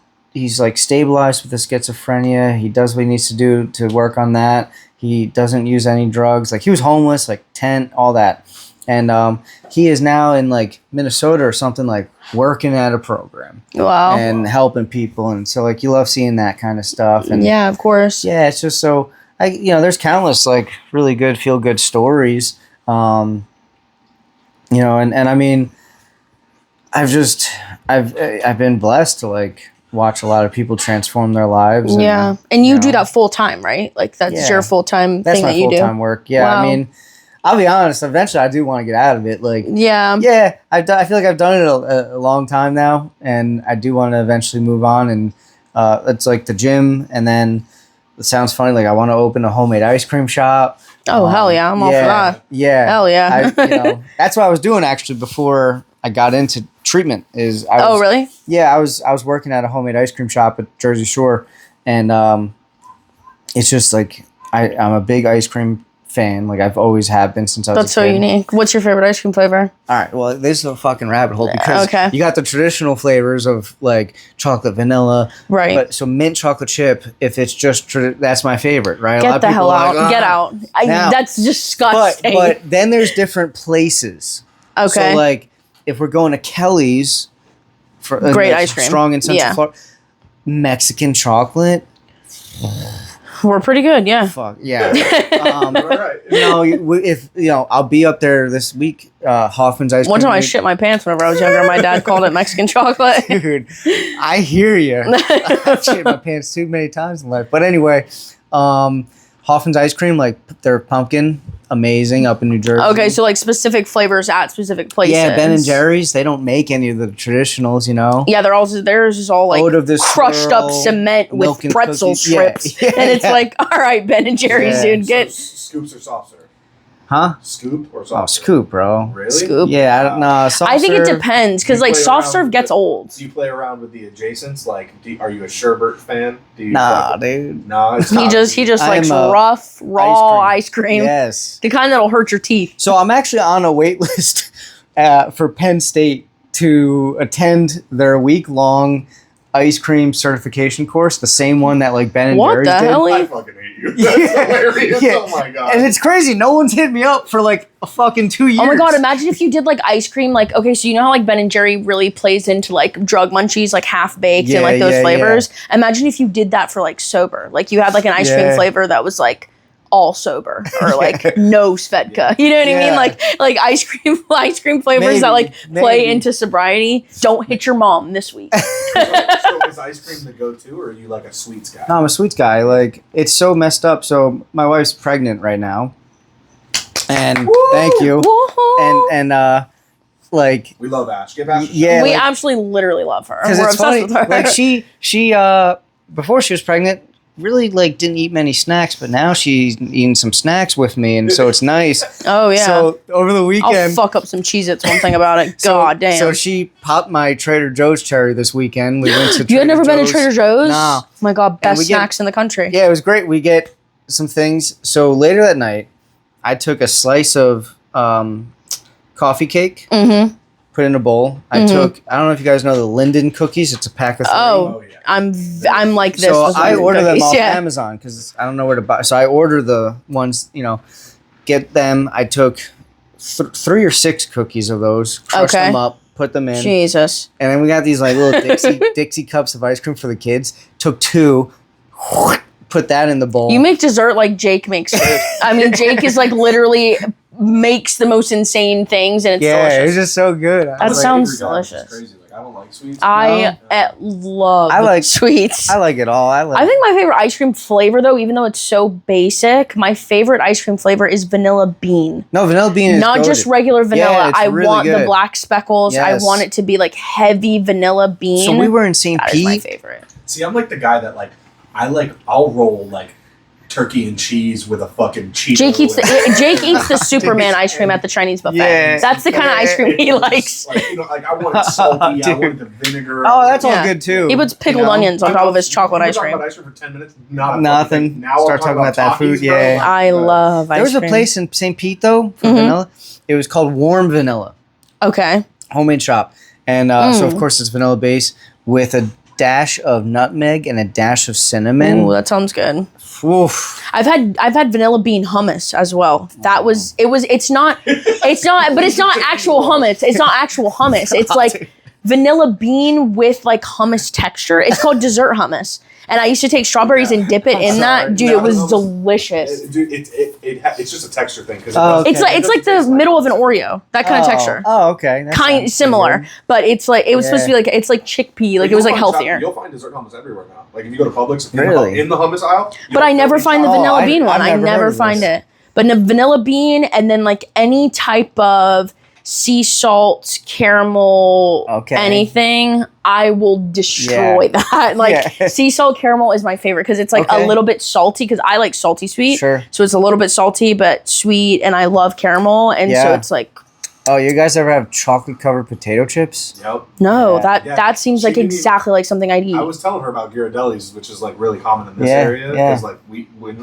like stabilized with the schizophrenia. He does what he needs to do to work on that. He doesn't use any drugs. Like he was homeless, like tent, all that. And he is now in like Minnesota or something, like working at a program. Wow. And helping people. And so like you love seeing that kind of stuff. And yeah, of course. Yeah, it's just so there's countless like really good feel good stories. And I mean I've been blessed to like watch a lot of people transform their lives. And you do that full time, right? Like that's your full time thing that you do. That's my full time work. Yeah. Wow. I mean, I'll be honest. Eventually, I do want to get out of it. Like, I feel like I've done it a long time now, and I do want to eventually move on. And it's like the gym, and then it sounds funny. Like I want to open a homemade ice cream shop. Oh hell yeah! I'm all for that. Yeah, hell yeah. That's what I was doing actually before I got into treatment. Really? Yeah, I was working at a homemade ice cream shop at Jersey Shore, and it's just like I'm a big ice cream fan. Like I've always have been since I was a kid. That's so unique. What's your favorite ice cream flavor? All right, well, this is a fucking rabbit hole because you got the traditional flavors of like chocolate vanilla, right? But so mint chocolate chip, if it's just that's my favorite, right? Get the hell out! Get out! That's disgusting. But then there's different places. Okay, so like if we're going to Kelly's for great ice cream, strong in Central Florida, Mexican chocolate. We're pretty good, yeah. Fuck yeah. All right. If I'll be up there this week. Hoffman's ice cream. One time I shit my pants whenever I was younger. My dad called it Mexican chocolate. Dude, I hear you. I've shit my pants too many times in life. But anyway, Hoffman's ice cream, like their pumpkin, amazing up in New Jersey. Okay, so like specific flavors at specific places. Yeah, Ben and Jerry's, they don't make any of the traditionals, Yeah, theirs is all like crushed up cement with pretzel strips. Yeah, and it's like, all right, Ben and Jerry's, dude, get scoops or soft serve. Huh? Scoop or soft serve? Scoop, bro. Really? Scoop. Yeah, I don't know. I think it depends because like soft serve gets old. Do you play around with the adjacents? Like, are you a sherbet fan? Nah, dude. No, he just likes rough, raw ice cream. Yes. The kind that'll hurt your teeth. So I'm actually on a wait list for Penn State to attend their week-long ice cream certification course, the same one that like Ben and Jerry's did. I fucking hate you. That's hilarious. Yeah. Oh my god. And it's crazy. No one's hit me up for like a fucking 2 years. Oh my god, imagine if you did like ice cream, like okay, so you know how like Ben and Jerry really plays into like drug munchies, like half baked and like those flavors. Yeah. Imagine if you did that for like sober. Like you had like an ice cream flavor that was like all sober or like no Svedka. You know what I mean? Like ice cream flavors that like play into sobriety. Don't hit your mom this week. So is ice cream the go-to, or are you like a sweets guy? No, I'm a sweets guy. Like it's so messed up. So my wife's pregnant right now. And thank you. Whoa. And like we love Ash. Give Ash. Yeah, we absolutely literally love her. We're obsessed with her. Like she before she was pregnant, really like didn't eat many snacks, but now she's eating some snacks with me, and so it's nice. Oh yeah. So over the weekend, I'll fuck up some Cheez-Its. One thing about it, god damn. So she popped my Trader Joe's cherry this weekend. We went to. You had never been to Trader Joe's? No. Oh my god, best snacks in the country. Yeah, it was great. We get some things. So later that night, I took a slice of coffee cake. Mm-hmm. Put in a bowl. I don't know if you guys know the Linden cookies. It's a pack of 3. Oh yeah. I'm like this. So I order them off yeah. Amazon because I don't know where to buy. So I order the ones, get them. I took 3 or 6 cookies of those, crushed them up, put them in. Jesus. And then we got these like little Dixie cups of ice cream for the kids. Took 2, put that in the bowl. You make dessert like Jake makes food. I mean, Jake is like literally makes the most insane things, and it's delicious. Yeah, it's just so good. That sounds delicious. Crazy. Like, I don't like sweets. I love sweets. I like it all. I think my favorite ice cream flavor, though, even though it's so basic, my favorite ice cream flavor is vanilla bean. No, vanilla bean is not just regular vanilla. Yeah, I really want good. the black speckles. Yes. I want it to be like heavy vanilla bean. So we were in St. That Pete. is my favorite. See, I'm like the guy that I'll roll like turkey and cheese with a fucking Cheeto. Jake eats the Superman ice cream at the Chinese buffet. Yeah. That's the kind of ice cream he likes. Like I want it salty. I want the vinegar. Oh, that's all good too. He puts pickled onions on top of his chocolate ice cream. About ice cream for 10 minutes. Nothing. Now Start talking about that food. Yeah. I love ice cream. There was a place in St. Pete though for vanilla. It was called Warm Vanilla. Okay. Homemade shop, and so of course it's vanilla base with a dash of nutmeg and a dash of cinnamon. Ooh, that sounds good. Oof. I've had vanilla bean hummus as well. It's not actual hummus. It's not actual hummus. It's like vanilla bean with like hummus texture. It's called dessert hummus. And I used to take strawberries and dip it in that. Dude, it was delicious. Dude, it's just a texture thing. It's like the middle of an Oreo. That kind of texture. Oh, okay. That Kind similar, but it's like it was supposed to be like it's like chickpea. Like it was like healthier. You'll find dessert hummus everywhere now. Like if you go to Publix, Really? in the hummus aisle. But I never find the vanilla bean one. I I've never heard of find this. it. But the vanilla bean and then like any type of sea salt, caramel, anything, I will destroy that. Like sea salt caramel is my favorite because it's like a little bit salty because I like salty sweet. Sure. So it's a little bit salty but sweet, and I love caramel, and so it's like. Oh, you guys ever have chocolate covered potato chips? Yep. No, that seems like exactly like something I'd eat. I was telling her about Ghirardelli's, which is like really common in this area. Because like when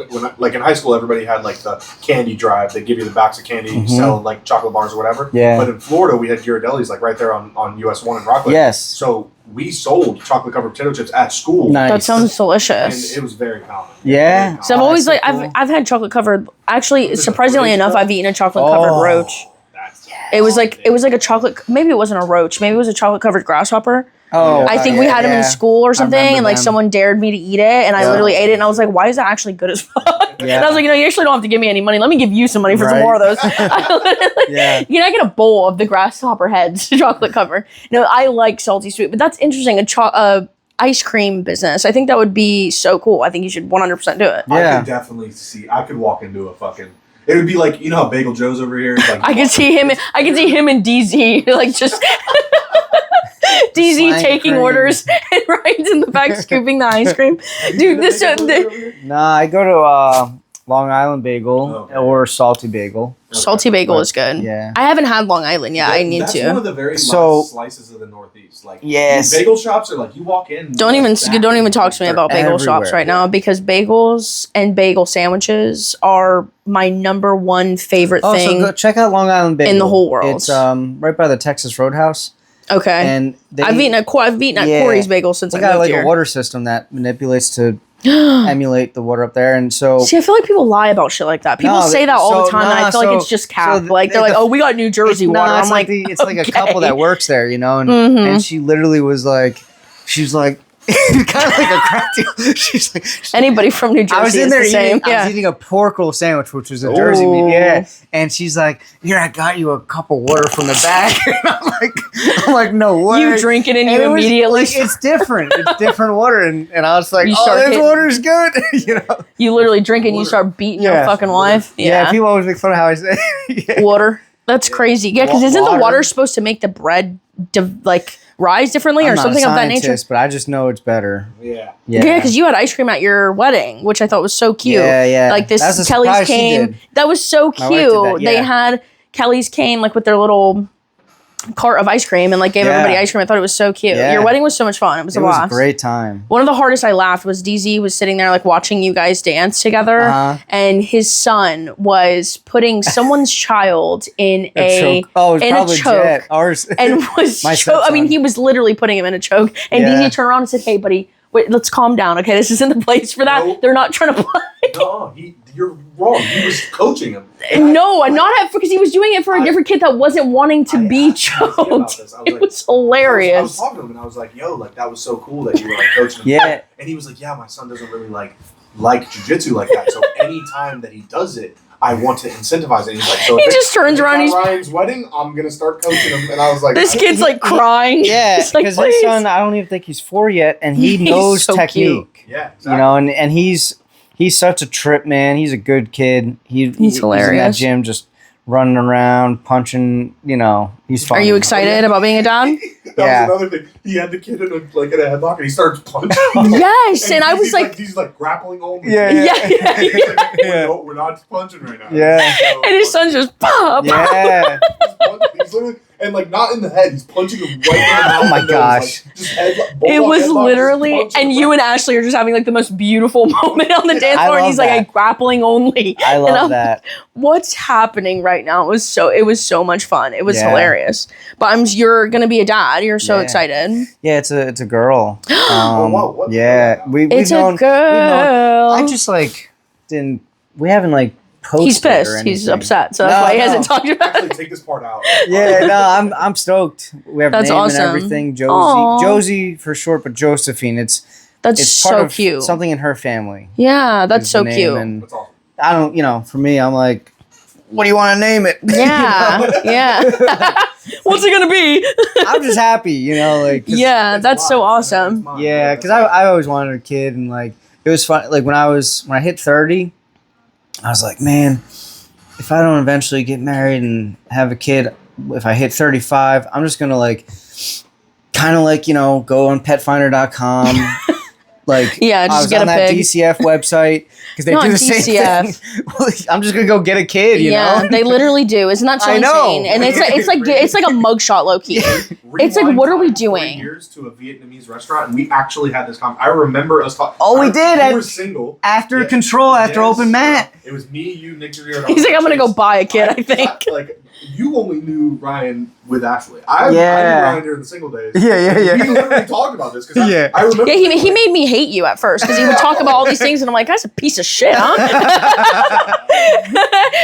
in high school, everybody had like the candy drive. They give you the box of candy, you sell like chocolate bars or whatever. Yeah. But in Florida, we had Ghirardelli's like right there on US 1 in Rockland. Yes. So we sold chocolate covered potato chips at school. Nice. That sounds delicious. And it was very common. Yeah. So I've always like I've had chocolate covered. Actually, surprisingly enough, I've eaten a chocolate covered roach. It was like a chocolate. Maybe it wasn't a roach. Maybe it was a chocolate covered grasshopper. Oh, I think we had them in school or something, and like someone dared me to eat it, and I literally ate it, and I was like, "Why is that actually good as fuck?" And I was like, "You actually don't have to give me any money. Let me give you some money for some more of those." You can I get a bowl of the grasshopper heads, chocolate covered. No, I like salty sweet, but that's interesting. Ice cream business. I think that would be so cool. I think you should 100% do it. Yeah. I could definitely see. I could walk into a fucking. It would be like how Bagel Joe's over here. Like, I can see him and DZ like just DZ taking orders and Ryan's in the back scooping the ice cream. Dude, Nah, I go to Long Island Bagel or Salty Bagel. Salty Bagel is good. Yeah. I haven't had Long Island yet. I need to. That's one of the very last slices of the Northeast. Like bagel shops are like you walk in. Don't even talk to me about bagel shops right now because bagels and bagel sandwiches are my number one favorite thing. So go check out Long Island Bagel in the whole world. It's right by the Texas Roadhouse. Okay. And I've eaten at Corey's Bagel since I moved got like here. a water system that manipulates to emulate the water up there, and so see, I feel like people lie about shit like that. People say that all the time, and I feel like it's just cap. Like they're like, "Oh, we got New Jersey water." I'm like, it's like a couple that works there, and she literally was like, she's like. Kind of like a crack deal. She's like anybody from New Jersey. I was in there I was eating a pork roll sandwich, which was a Jersey meat. Yeah, and she's like, "Here, I got you a cup of water from the back." And I'm like, "No way!" You drink it and you immediately. It's different. It's different water, and I was like, this water's good. You literally drink it and you start beating your fucking wife. Yeah, people always make fun of how I say water. That's crazy. Yeah, because isn't the water supposed to make the bread rise differently or something of that nature? But I just know it's better. Yeah. Yeah, because you had ice cream at your wedding, which I thought was so cute. Yeah. Like this Kelly's cane. That was so cute. They had Kelly's cane like with their little cart of ice cream and like gave everybody ice cream. I thought it was so cute. Your wedding was so much fun. It was a blast. It was a great time. One of the hardest I laughed was DZ was sitting there like watching you guys dance together, and his son was putting someone's child in a choke. Oh, it was probably Jet. Ours. And was I mean, he was literally putting him in a choke. And DZ turned around and said, "Hey, buddy, wait, let's calm down. Okay, this isn't the place for that. Nope. They're not trying to play." No, you're wrong. He was coaching him. Because he was doing it for a different kid that wasn't wanting to be choked. It was hilarious. I was talking to him and I was like, "Yo, like that was so cool that you were like coaching him." Yeah. And he was like, "Yeah, my son doesn't really like jiu-jitsu like that. So anytime that he does it, I want to incentivize it." And he's like, "So he just turns around. He's Ryan's wedding. I'm gonna start coaching him." And I was like, "This kid's like crying." Yeah, because his son, I don't even think he's 4 yet, and he knows so technique. Cute. Yeah, exactly. You know, and he's such a trip, man. He's a good kid. He's hilarious. He's in that gym just running around, punching, you know, he's fun. Are you excited about being a dad? That was another thing. He had the kid in a headlock and he starts punching. Yes, and I was like... He's like grappling only. Yeah. No, we're not punching right now. Yeah. So and his son just pop. Yeah. He's literally, and like not in the head, he's punching him right in the mouth. Oh my gosh. Like, just it was literally, and you and Ashley are just having like the most beautiful moment on the dance floor, and he's like grappling only. I love that. What's happening right now? It was so much fun. It was hilarious. But you're gonna be a dad. You're so excited. Yeah, it's a girl. What? Yeah, it's a girl. I just we haven't like posted. He's pissed. He's upset. So that's why he hasn't talked about it. Actually, take this part out. Yeah, no, I'm stoked. We have that's name awesome. and everything. Josie for short, but Josephine. It's part so of cute. Something in her family. Yeah, that's so cute. And that's awesome. I don't. For me, I'm like, what do you want to name it? Yeah, yeah. What's it gonna be? I'm just happy, yeah, that's so awesome. Yeah, because I always wanted a kid, and like it was fun. Like when I hit 30, I was like, man, if I don't eventually get married and have a kid, if I hit 35, I'm just gonna go on petfinder.com. Just get on a that pig. DCF website because they do the same thing. I'm just gonna go get a kid. You know? They literally do. Isn't that so insane? And it's like a mugshot, low key. It's like, what are we doing? Years to a Vietnamese restaurant, and we actually had this conversation. I remember us talking. Oh, we did. We were single after control, after open mat. It was me, you, Nick. He's like, I'm gonna go buy a kid. I think. You only knew Ryan with Ashley. I knew Ryan during the single days. Yeah. We literally talked about this because I remember. Yeah, he made me hate you at first because he would talk about all these things, and I'm like, that's a piece of shit, huh?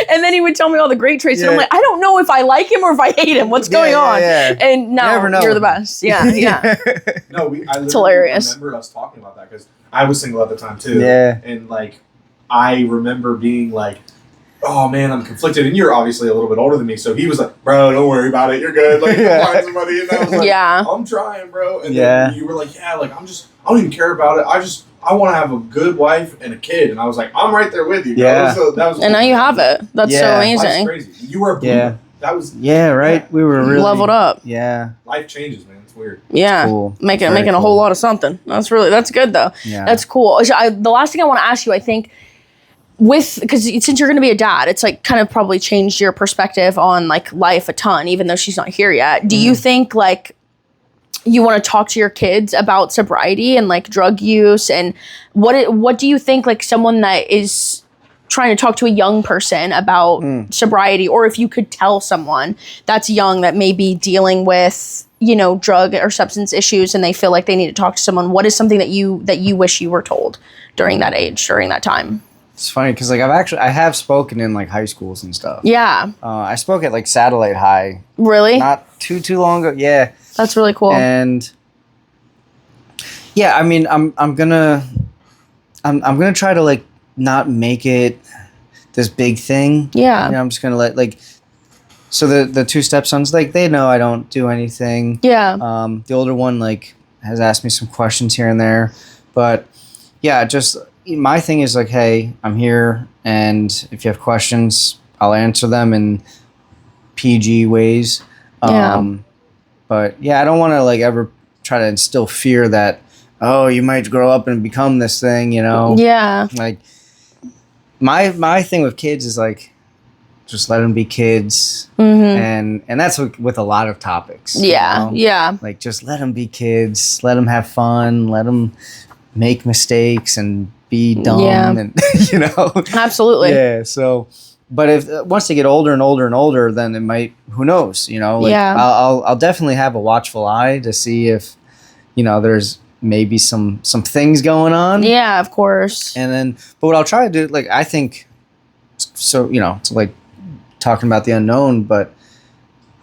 And then he would tell me all the great traits, and I'm like, I don't know if I like him or if I hate him. What's going on? Yeah. And now you're the best. Yeah. No, I it's hilarious. remember us talking about that because I was single at the time too. Yeah. And I remember being like, oh man, I'm conflicted. And you're obviously a little bit older than me. So he was like, bro, don't worry about it. You're good. Find somebody. And I was like, I'm trying, bro. And then you were like, I don't even care about it. I want to have a good wife and a kid. And I was like, I'm right there with you. Yeah. So that was and now you have it. That's so amazing. That's crazy. You were a bloomer. Yeah. That was. Yeah, right. Yeah. We were really leveled up. Yeah. Life changes, man. It's weird. Yeah. It's cool. Making a whole lot of something. That's good though. Yeah. That's cool. The last thing I want to ask you, I think, because since you're going to be a dad, it's like kind of probably changed your perspective on like life a ton, even though she's not here yet. Do you think like you want to talk to your kids about sobriety and like drug use, and what do you think like someone that is trying to talk to a young person about sobriety, or if you could tell someone that's young that may be dealing with drug or substance issues and they feel like they need to talk to someone, what is something that you wish you were told during that time? It's funny because I have spoken in like high schools and stuff. Yeah. I spoke at like Satellite High. Really? Not too long ago. Yeah. That's really cool. And yeah, I mean, I'm gonna try to like not make it this big thing. Yeah. I'm just gonna let so the two stepsons, like they know I don't do anything. Yeah. The older one like has asked me some questions here and there, but yeah, just. My thing is like, hey, I'm here, and if you have questions, I'll answer them. And PG ways. But yeah, I don't want to like ever try to instill fear that, oh, you might grow up and become this thing, you know? Yeah. Like my thing with kids is like, just let them be kids. And that's with a lot of topics. Yeah. You know? Yeah. Like just let them be kids, let them have fun, let them make mistakes and be dumb and, you know? Absolutely. Yeah. So, but if once they get older and older and older, then it might, who knows, you know, like I'll definitely have a watchful eye to see if, you know, there's maybe some things going on. Yeah, of course. And then, but what I'll try to do, like, I think, so, you know, it's like talking about the unknown, but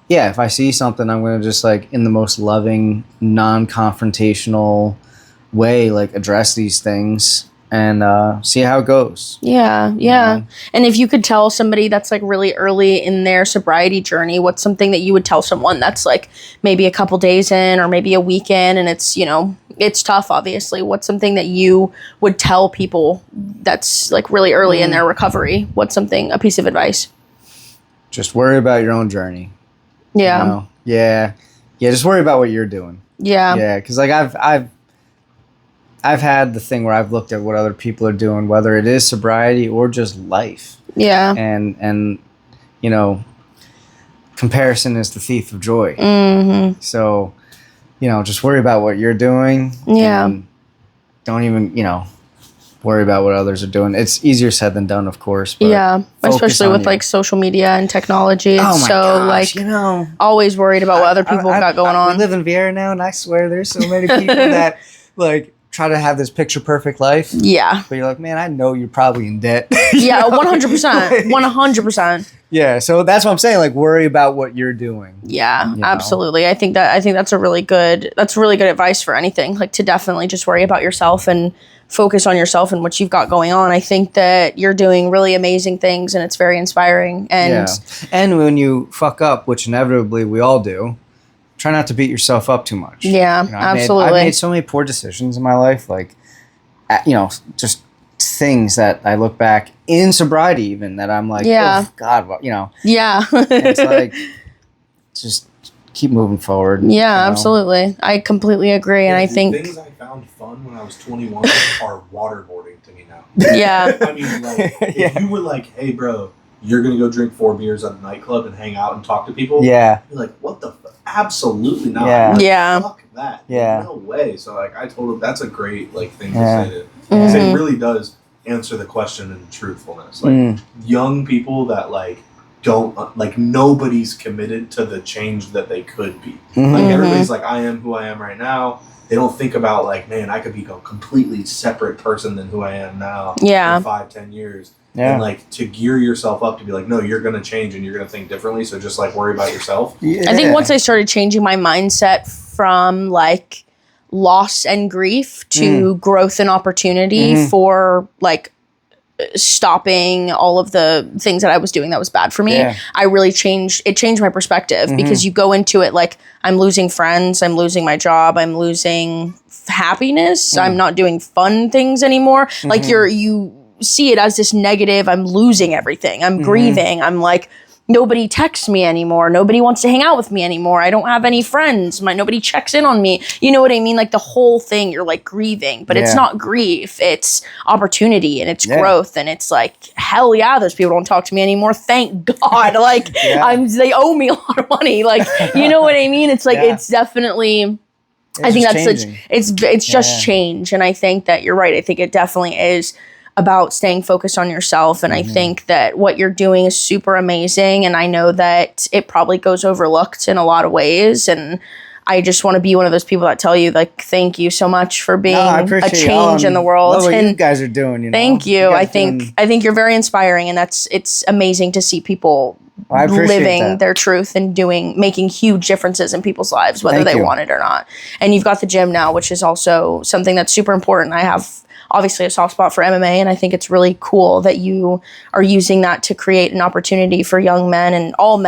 yeah, if I see something, I'm going to just like in the most loving, non-confrontational way, like address these things and see how it goes. Yeah. know? And if you could tell somebody that's like really early in their sobriety journey, what's something that you would tell someone that's like maybe a couple days in or maybe a weekend and it's, you know, it's tough, obviously. What's something that you would tell people that's like really early in their recovery? What's something, a piece of advice? Just worry about your own journey. Yeah. You know? Yeah. Just worry about what you're doing. Yeah. Yeah. Cause like I've had the thing where I've looked at what other people are doing, whether it is sobriety or just life. Yeah. And you know, comparison is the thief of joy. So, you know, just worry about what you're doing. Yeah. And don't even, you know, worry about what others are doing. It's easier said than done, of course. But yeah. Especially with like social media and technology. It's oh my gosh, like, you know, always worried about what other people got going on. I live in Vieira now, and I swear there's so many people that like try to have this picture perfect life. Yeah. But you're like, man, I know you're probably in debt. Yeah, 100%. 100%. Yeah, so that's what I'm saying. Like, worry about what you're doing. Yeah, you know? absolutely. I think that's really good advice for anything. Like to definitely just worry about yourself and focus on yourself and what you've got going on. I think that you're doing really amazing things and it's very inspiring. And and when you fuck up, which inevitably we all do, try not to beat yourself up too much. Yeah, you know, absolutely. I've made so many poor decisions in my life, like, you know, just things that I look back in sobriety even that I'm like, oh God, what, you know. Yeah. It's like, just keep moving forward. Yeah, you know? Absolutely. I completely agree. And I think things I found fun when I was 21 are waterboarding to me now. Yeah. I mean, like, if you were like, hey, bro, you're going to go drink 4 beers at a nightclub and hang out and talk to people. Yeah. You're like, what the absolutely not. Yeah. Like, Yeah. Fuck that. Yeah. No way. So, like, I told him that's a great, like, thing Yeah. to say to because it really does answer the question in truthfulness. Like, young people that, like, don't, like, nobody's committed to the change that they could be. Like, everybody's like, I am who I am right now. They don't think about, like, man, I could be a completely separate person than who I am now in 5-10 years. Yeah. And, like, to gear yourself up to be like, no, you're going to change and you're going to think differently. So just, like, worry about yourself. Yeah. I think once I started changing my mindset from like loss and grief to growth and opportunity for like stopping all of the things that I was doing that was bad for me, I really changed my perspective because you go into it like I'm losing friends, I'm losing my job, I'm losing happiness, I'm not doing fun things anymore. Like you see it as this negative, I'm losing everything, I'm grieving, I'm like, nobody texts me anymore, nobody wants to hang out with me anymore, I don't have any friends, nobody checks in on me, you know what I mean? Like the whole thing, you're like grieving, but it's not grief, it's opportunity and it's growth, and it's like, hell yeah, those people don't talk to me anymore, thank God. Like they owe me a lot of money, like, you know what I mean? It's like, it's definitely, I think that's changing. It's just change. And I think that you're right. I think it definitely is about staying focused on yourself. And I think that what you're doing is super amazing. And I know that it probably goes overlooked in a lot of ways. And I just want to be one of those people that tell you, like, thank you so much for being a change in the world. Love what and you guys are doing. You know? Thank you. I think you're very inspiring, and it's amazing to see people living their truth and making huge differences in people's lives, whether they want it or not. And you've got the gym now, which is also something that's super important. I have obviously a soft spot for MMA, and I think it's really cool that you are using that to create an opportunity for young men, all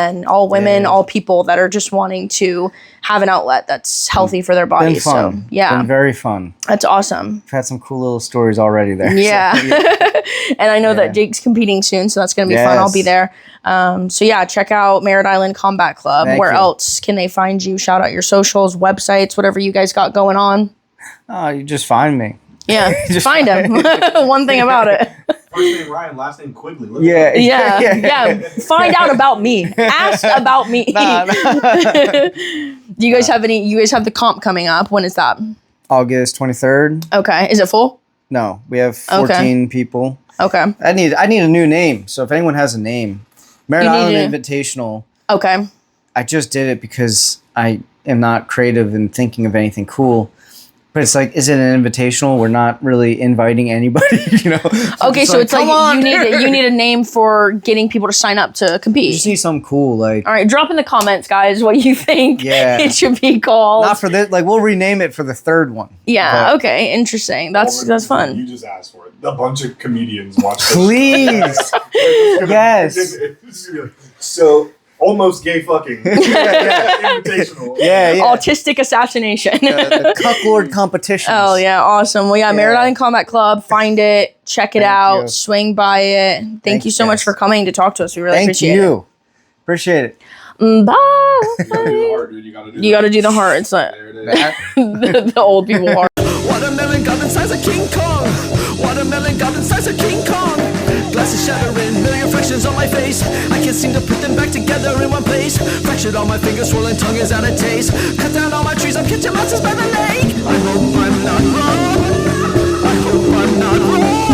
women, all people that are just wanting to have an outlet that's healthy for their bodies. Been fun. So yeah, been very fun. That's awesome. I've had some cool little stories already there. Yeah, so, and I know that Jake's competing soon, so that's gonna be fun. I'll be there. So yeah, check out Merritt Island Combat Club. Where else can they find you? Shout out your socials, websites, whatever you guys got going on. You just find me. Yeah, just find him. One thing about it. First name Ryan, last name Quigley. Yeah. Find out about me. Ask about me. Do you guys have any? You guys have the comp coming up. When is that? August 23rd. Okay. Is it full? No, we have 14 people. Okay. I need a new name. So if anyone has a name, Merritt Island Invitational. Okay. I just did it because I am not creative in thinking of anything cool. But it's like, is it an invitational? We're not really inviting anybody, you know? Okay, so it's like you need a name for getting people to sign up to compete. You just need something cool, like. All right, drop in the comments, guys, what you think it should be called. Not for this, like we'll rename it for the third one. Yeah. But okay. Interesting. That's fun. You just asked for it. A bunch of comedians watch this. Please. Yes. So. Almost gay fucking. Invitational. Yeah. Autistic assassination. The Cucklord competition. Oh, yeah. Awesome. Well, yeah, Merritt Island Combat Club. Find it. Check it out. Swing by it. Thank you so much for coming to talk to us. We really appreciate it. Thank you. Appreciate it. Bye. You gotta do the heart, dude. You gotta do the heart. It's like the old people heart. Watermelon goblin size of King Kong. Watermelon goblin size of King Kong. Glasses shattering, million fractions on my face. I can't seem to put them back together in one place. Fractured on my fingers, swollen tongue is out of taste. Cut down all my trees, I'm catching monsters by the lake. I hope I'm not wrong. I hope I'm not wrong.